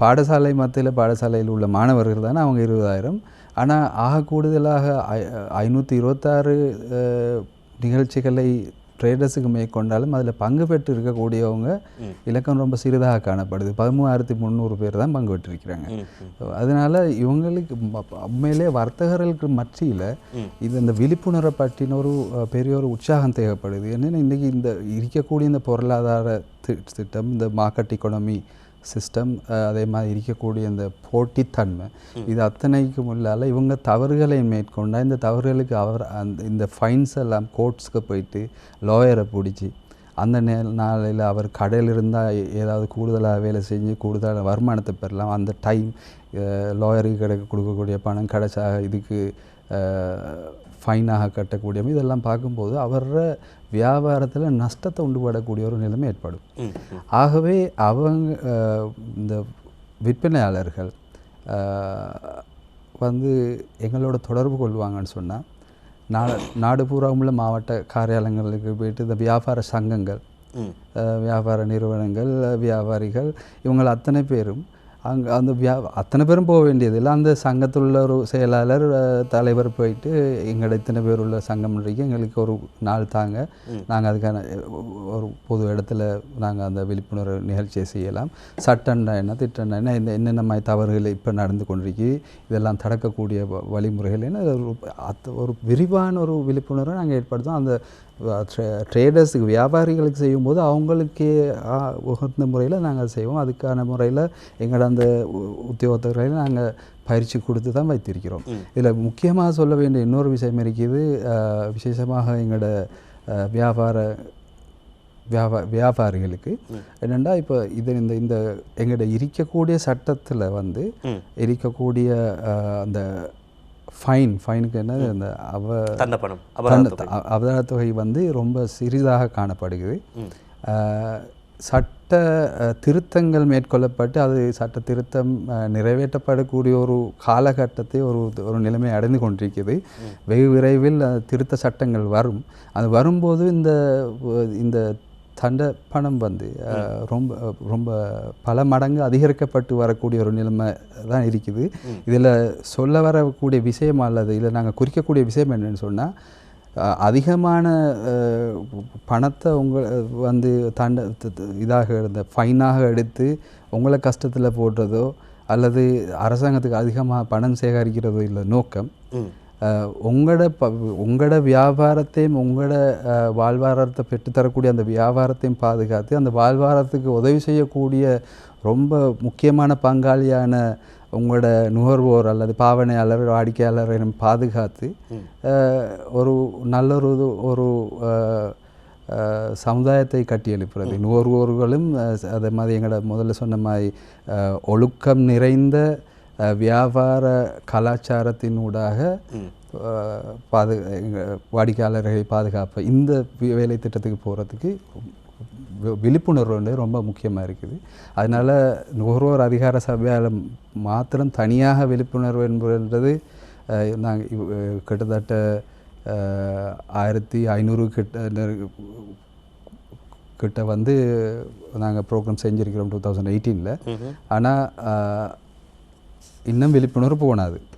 பாடசாலை மத்தியில் பாடசாலையில் உள்ள மாணவர்கள் தானே அவங்க 20,000. ஆனால் ஆக கூடுதலாக 526 நிகழ்ச்சிகளை ட்ரேடர்ஸுக்கு மேற்கொண்டாலும் அதில் பங்கு பெற்று இருக்கக்கூடியவங்க இலக்கம் ரொம்ப சிறிதாக காணப்படுது. 13,300 பேர் தான் பங்கு பெற்றிருக்கிறாங்க. அதனால் இவங்களுக்கு உண்மையிலே வர்த்தகர்களுக்கு மத்தியில் இந்த விழிப்புணர்வை பற்றின ஒரு பெரிய ஒரு உற்சாகம் தேவைப்படுது. ஏன்னா இன்றைக்கி இந்த இருக்கக்கூடிய இந்த பொருளாதார திட்டம், இந்த மார்க்கெட் எக்கானமி சிஸ்டம், அதே மாதிரி இருக்கக்கூடிய இந்த போட்டித்தன்மை, இது அத்தனைக்கும் இல்லாத இவங்க தவறுகளை மேற்கொண்டால் இந்த தவறுகளுக்கு இந்த ஃபைன்ஸ் எல்லாம் கோர்ட்ஸுக்கு போயிட்டு லாயரை பிடிச்சி அந்த நாளையில் அவர் கடையில் இருந்தால் ஏதாவது கூடுதலாக வேலை செஞ்சு கூடுதலாக வருமானத்தை பெறலாம். அந்த டைம் லாயருக்கு கொடுக்கக்கூடிய பணம் கிடைச்சாக இதுக்கு ஃபைனாக கட்டக்கூடிய இதெல்லாம் பார்க்கும்போது அவர வியாபாரத்தில் நஷ்டத்தை உண்டுபடக்கூடிய ஒரு நிலைமை ஏற்படும். ஆகவே அவங்க இந்த விற்பனையாளர்கள் எங்களோட தொடர்பு கொள்வாங்கன்னு சொன்னால் நாடு பூரா உள்ள மாவட்ட காரியாலயங்களுக்கு போயிட்டு இந்த வியாபார சங்கங்கள், வியாபார நிறுவனங்கள், வியாபாரிகள் இவங்க அத்தனை பேரும் அங்கே அந்த அத்தனை பேரும் போக வேண்டியதில்லை. அந்த சங்கத்தில் உள்ள ஒரு செயலாளர் தலைவர் போயிட்டு எங்களோட இத்தனை பேர் உள்ள சங்கம் இன்றைக்கு எங்களுக்கு ஒரு நாள் தாங்க, நாங்கள் அதுக்கான ஒரு பொது இடத்துல நாங்கள் அந்த விழிப்புணர்வு நிகழ்ச்சியை செய்யலாம். சட்டம்னா என்ன, திட்டம்னா என்ன, இந்த என்னென்ன மாதிரி தவறுகள் இப்போ நடந்து கொண்டிருக்கு, இதெல்லாம் தடுக்கக்கூடிய வழிமுறைகள் என்ன, ஒரு விரிவான ஒரு விழிப்புணர்வை நாங்கள் ஏற்படுத்தோம். அந்த ட்ரேடர்ஸுக்கு வியாபாரிகளுக்கு செய்யும்போது அவங்களுக்கே உகந்த முறையில் நாங்கள் செய்வோம். அதுக்கான முறையில் எங்களோட அந்த உத்தியோகத்தர்களை நாங்கள் பயிற்சி கொடுத்து தான் வைத்திருக்கிறோம். இதில் முக்கியமாக சொல்ல வேண்டிய இன்னொரு விஷயம் இருக்குது. விசேஷமாக எங்களோட வியாபாரிகளுக்கு என்னென்னா, இப்போ இந்த எங்களோட இருக்கக்கூடிய சட்டத்தில் வந்து இருக்கக்கூடிய அந்த ஃபைனுக்கு என்ன, அந்த அபராத தொகை வந்து ரொம்ப சிறிதாக காணப்படுகிறது. சட்ட திருத்தங்கள் மேற்கொள்ளப்பட்டு அது சட்ட திருத்தம் நிறைவேற்றப்படக்கூடிய ஒரு காலகட்டத்தை ஒரு நிலைமை அடைந்து கொண்டிருக்கிறது. வெகு விரைவில் திருத்த சட்டங்கள் வரும். அது வரும்போது இந்த தண்ட பணம் வந்து ரொம்ப பல மடங்கு அதிகரிக்கப்பட்டு வரக்கூடிய ஒரு நிலைமை தான் இருக்குது. இதில் சொல்ல வரக்கூடிய விஷயம் அல்லது இதில் நாங்கள் குறிக்கக்கூடிய விஷயம் என்னென்னு சொன்னால், அதிகமான பணத்தை வந்து இதாக இந்த ஃபைனாக எடுத்து உங்களை கஷ்டத்தில் போடுறதோ அல்லது அரசாங்கத்துக்கு அதிகமாக பணம் சேகரிக்கிறதோ இல்லை நோக்கம். உங்களோட வியாபாரத்தையும் உங்களோட வாழ்வாதாரத்தை பெற்றுத்தரக்கூடிய அந்த வியாபாரத்தையும் பாதுகாத்து அந்த வாழ்வாதாரத்துக்கு உதவி செய்யக்கூடிய ரொம்ப முக்கியமான பங்காளியான உங்களோட நுகர்வோர் அல்லது பாவனையாளர் வாடிக்கையாளரை பாதுகாத்து ஒரு நல்ல ஒரு சமுதாயத்தை கட்டியெழுப்புறது. நுகர்வோர்களும் அதே மாதிரி எங்களோட முதல்ல சொன்ன மாதிரி ஒழுக்கம் நிறைந்த வியாபார கலாச்சாரத்தினூடாக வாடிக்கையாளர்களை பாதுகாப்பு இந்த வேலை திட்டத்துக்கு போகிறதுக்கு விழிப்புணர்வு வந்து ரொம்ப முக்கியமாக இருக்குது. அதனால் நுகர்வோர் அதிகார சபையால் மாத்திரம் தனியாக விழிப்புணர்வு என்பது நாங்கள் கிட்டத்தட்ட 1500 கிட்ட வந்து நாங்கள் ப்ரோக்ராம் செஞ்சுருக்கிறோம் 2018. ஆனால் இன்னும் விழிப்புணர்வு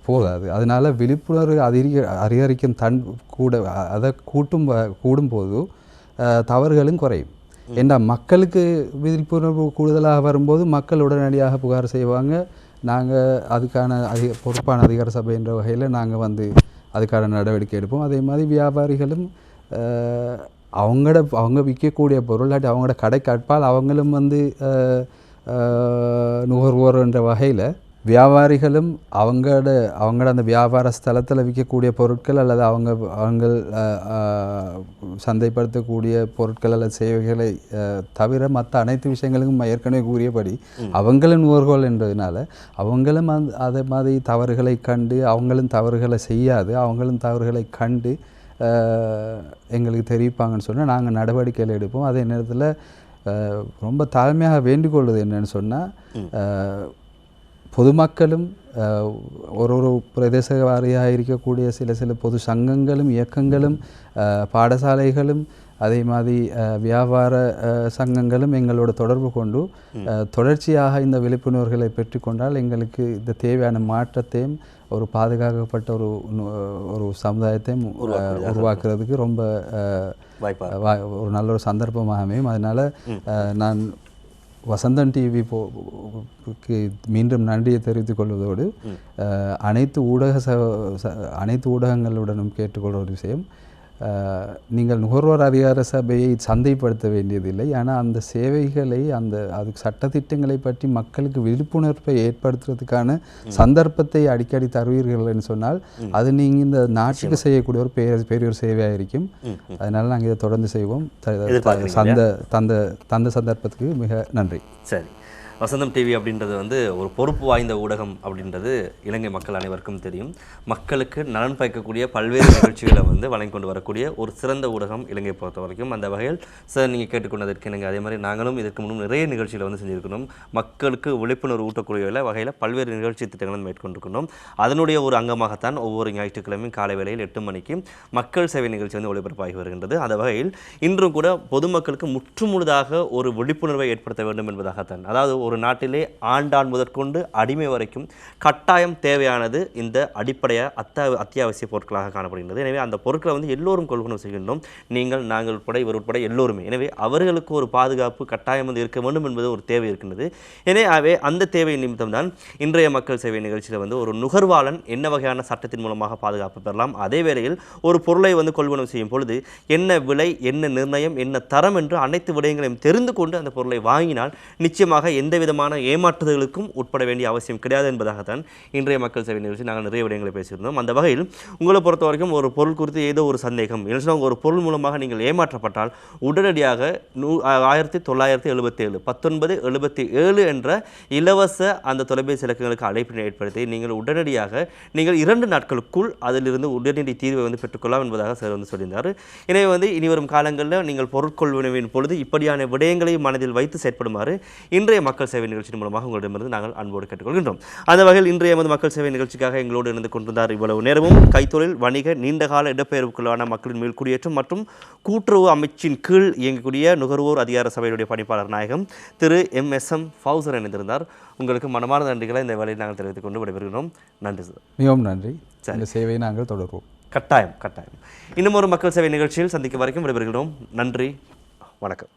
போதாது. அதனால் விழிப்புணர்வு அதிகரிக்கும் அதை கூடும்போது தவறுகளும் குறையும். ஏன்னா மக்களுக்கு விழிப்புணர்வு கூடுதலாக வரும்போது மக்கள் உடனடியாக புகார் செய்வாங்க. நாங்கள் அதுக்கான பொறுப்பான அதிகார சபை என்ற வகையில் நாங்கள் வந்து அதுக்கான நடவடிக்கை எடுப்போம். அதே மாதிரி வியாபாரிகளும் அவங்க விற்கக்கூடிய பொருள் இல்லாட்டி அவங்களோட கடைக்கு அட்பால் அவங்களும் வந்து நுகர்வோர் என்ற வகையில் வியாபாரிகளும் அவங்களோட அந்த வியாபார ஸ்தலத்தில் விற்கக்கூடிய பொருட்கள் அல்லது அவங்க சந்தைப்படுத்தக்கூடிய பொருட்கள் அல்லது சேவைகளை தவிர மற்ற அனைத்து விஷயங்களுக்கும் ஏற்கனவே கூறியபடி அவங்களும் நுகர்வோர் என்றதுனால அவங்களும் அதே மாதிரி தவறுகளை கண்டு அவங்களும் தவறுகளை செய்யாது, அவங்களும் தவறுகளை கண்டு எங்களுக்கு தெரிவிப்பாங்கன்னு சொன்னால் நாங்கள் நடவடிக்கைகள் எடுப்போம். அதே நேரத்தில் ரொம்ப தாழ்மையாக வேண்டிக்கொள்வது என்னன்னு சொன்னால், பொதுமக்களும் ஒரு பிரதேச வாரியாக இருக்கக்கூடிய சில பொது சங்கங்களும் இயக்கங்களும் பாடசாலைகளும் அதே மாதிரி வியாபார சங்கங்களும் எங்களோட தொடர்பு கொண்டு தொடர்ச்சியாக இந்த விழிப்புணர்வுகளை பெற்றுக்கொண்டால் எங்களுக்கு இந்த தேவையான மாற்றத்தையும் ஒரு பாதுகாக்கப்பட்ட ஒரு சமுதாயத்தையும் உருவாக்குறதுக்கு ரொம்ப ஒரு நல்ல ஒரு சந்தர்ப்பமாக அமையும். அதனால் நான் வசந்தன் டிவிக்கு மீண்டும் நன்றியை தெரிவித்துக் கொள்வதோடு அனைத்து ஊடகங்களுடனும் கேட்டுக்கொள்கிற ஒரு விஷயம், நீங்கள் நுகர்வோர் அதிகார சபையை சந்தைப்படுத்த வேண்டியதில்லை. ஆனால் அந்த சேவைகளை அதுக்கு சட்டத்திட்டங்களை பற்றி மக்களுக்கு விழிப்புணர்வை ஏற்படுத்துறதுக்கான சந்தர்ப்பத்தை அடிக்கடி தருவீர்கள் சொன்னால் அது நீங்கள் இந்த நாட்டுக்கு செய்யக்கூடிய ஒரு பெரிய ஒரு சேவையாக இருக்கும். அதனால் நாங்கள் இதை தொடர்ந்து செய்வோம். தந்த சந்தர்ப்பத்துக்கு மிக நன்றி. சரி, வசந்தம் டிவி அப்படின்றது வந்து ஒரு பொறுப்பு வாய்ந்த ஊடகம் அப்படின்றது இலங்கை மக்கள் அனைவருக்கும் தெரியும். மக்களுக்கு நலன் பயக்கக்கூடிய பல்வேறு நிகழ்ச்சிகளை வந்து வழங்கி கொண்டு வரக்கூடிய ஒரு சிறந்த ஊடகம் இலங்கையை பொறுத்த வரைக்கும். அந்த வகையில் சார் நீங்கள் கேட்டுக்கொண்டதற்கு நீங்கள் அதே மாதிரி நாங்களும் இதற்கு முன்னும் நிறைய நிகழ்ச்சிகளை வந்து செஞ்சுருக்கணும். மக்களுக்கு விழிப்புணர்வு ஊட்டக்கூடிய வகையில் பல்வேறு நிகழ்ச்சி திட்டங்களும் மேற்கொண்டிருக்கணும். அதனுடைய ஒரு அங்கமாகத்தான் ஒவ்வொரு ஞாயிற்றுக்கிழமையும் காலை வேளையில் 8 மணிக்கு மக்கள் சேவை நிகழ்ச்சி வந்து ஒளிபரப்பாகி வருகின்றது. அந்த வகையில் இன்றும் கூட பொதுமக்களுக்கு முற்றுமுழுதாக ஒரு விழிப்புணர்வை ஏற்படுத்த வேண்டும் என்பதாகத்தான், அதாவது ஒரு நாட்டிலே ஆண்டான் முதற்கொண்டு அடிமை வரைக்கும் கட்டாயம் தேவையானது இந்த அத்தியாவசிய பொருட்களாக காணப்படுகின்றது. எனவே அந்த பொருட்களை வந்து எல்லோரும் கொள்வனவு செய்கின்றோம். நீங்கள், நாங்கள் உட்பட, இவர் உட்பட எல்லோருமே. எனவே அவர்களுக்கு ஒரு பாதுகாப்பு கட்டாயம் வந்து இருக்க வேண்டும் என்பது ஒரு தேவை இருக்கின்றது. எனவே அந்த தேவை நிமித்தம் தான் இன்றைய மக்கள் சேவை நிகழ்ச்சியில் வந்து ஒரு நுகர்வாளன் என்ன வகையான சட்டத்தின் மூலமாக பாதுகாப்பு பெறலாம், அதே வேளையில் ஒரு பொருளை வந்து கொள்வனவு செய்யும் பொழுது என்ன விலை, என்ன நிர்ணயம், என்ன தரம் என்று அனைத்து விடயங்களையும் தெரிந்து கொண்டு அந்த பொருளை வாங்கினால் நிச்சயமாக எந்த விதமான ஏமாற்றுதலுக்கும் உட்பட வேண்டிய அவசியம் கிடையாது என்பதாகத்தான் இன்றைய மக்கள் சேவை நிகழ்ச்சி நாங்கள் நிறைய விடயங்களை பேசியிருந்தோம். அந்த வகையில் உங்களை பொறுத்த வரைக்கும் ஒரு பொருள் குறித்து ஏதோ ஒரு சந்தேகம், ஒரு பொருள் மூலமாக நீங்கள் ஏமாற்றப்பட்டால் உடனடியாக 1977 1977 என்ற இலவச அந்த தொலைபேசி இலக்கங்களுக்கு அழைப்பினை ஏற்படுத்தி நீங்கள் 2 நாட்களுக்குள் அதிலிருந்து உடனடி தீர்வை வந்து பெற்றுக்கொள்ளலாம் என்பதாக சார் வந்து சொல்லியிருந்தார். எனவே வந்து இனிவரும் காலங்களில் நீங்கள் பொருட்கொள்வனவின் பொழுது இப்படியான விடயங்களையும் மனதில் வைத்து செயற்படுமாறு இன்றைய மக்கள் சேவை நிகழ்ச்சியின் மூலமாக உங்களிடமிருந்து நாங்கள் அன்போடு கேட்டுக்கொள்கின்றோம். அந்த வகையில் இன்றைய மக்கள் சேவை நிகழ்ச்சிக்காக எங்களோடு இணைந்து கொண்டிருந்தார் இவ்வளவு நேரமும் கைத்தொழில், வணிக, நீண்டகால இடப்பெயர்வுக்குள்ளான மக்களின் மேல் குடியேற்றம் மற்றும் கூட்டுறவு அமைச்சின் கீழ் இயங்கக்கூடிய நுகர்வோர் அதிகார சபையுடைய பணிப்பாளர் நாயகம் திரு MSM ஃபவுசர் இணைந்திருந்தார். உங்களுக்கு மனமார்ந்த நன்றிகளை இந்த வேலையில் நாங்கள் தெரிவித்துக் கொண்டு விடைபெறுகிறோம். நன்றி சார். மிகவும் நன்றி. இந்த சேவையை நாங்கள் தொடர்வோம். கட்டாயம். இன்னும் ஒரு மக்கள் சேவை நிகழ்ச்சியில் சந்திக்கும் வரைக்கும் விடைபெறுகிறோம். நன்றி, வணக்கம்.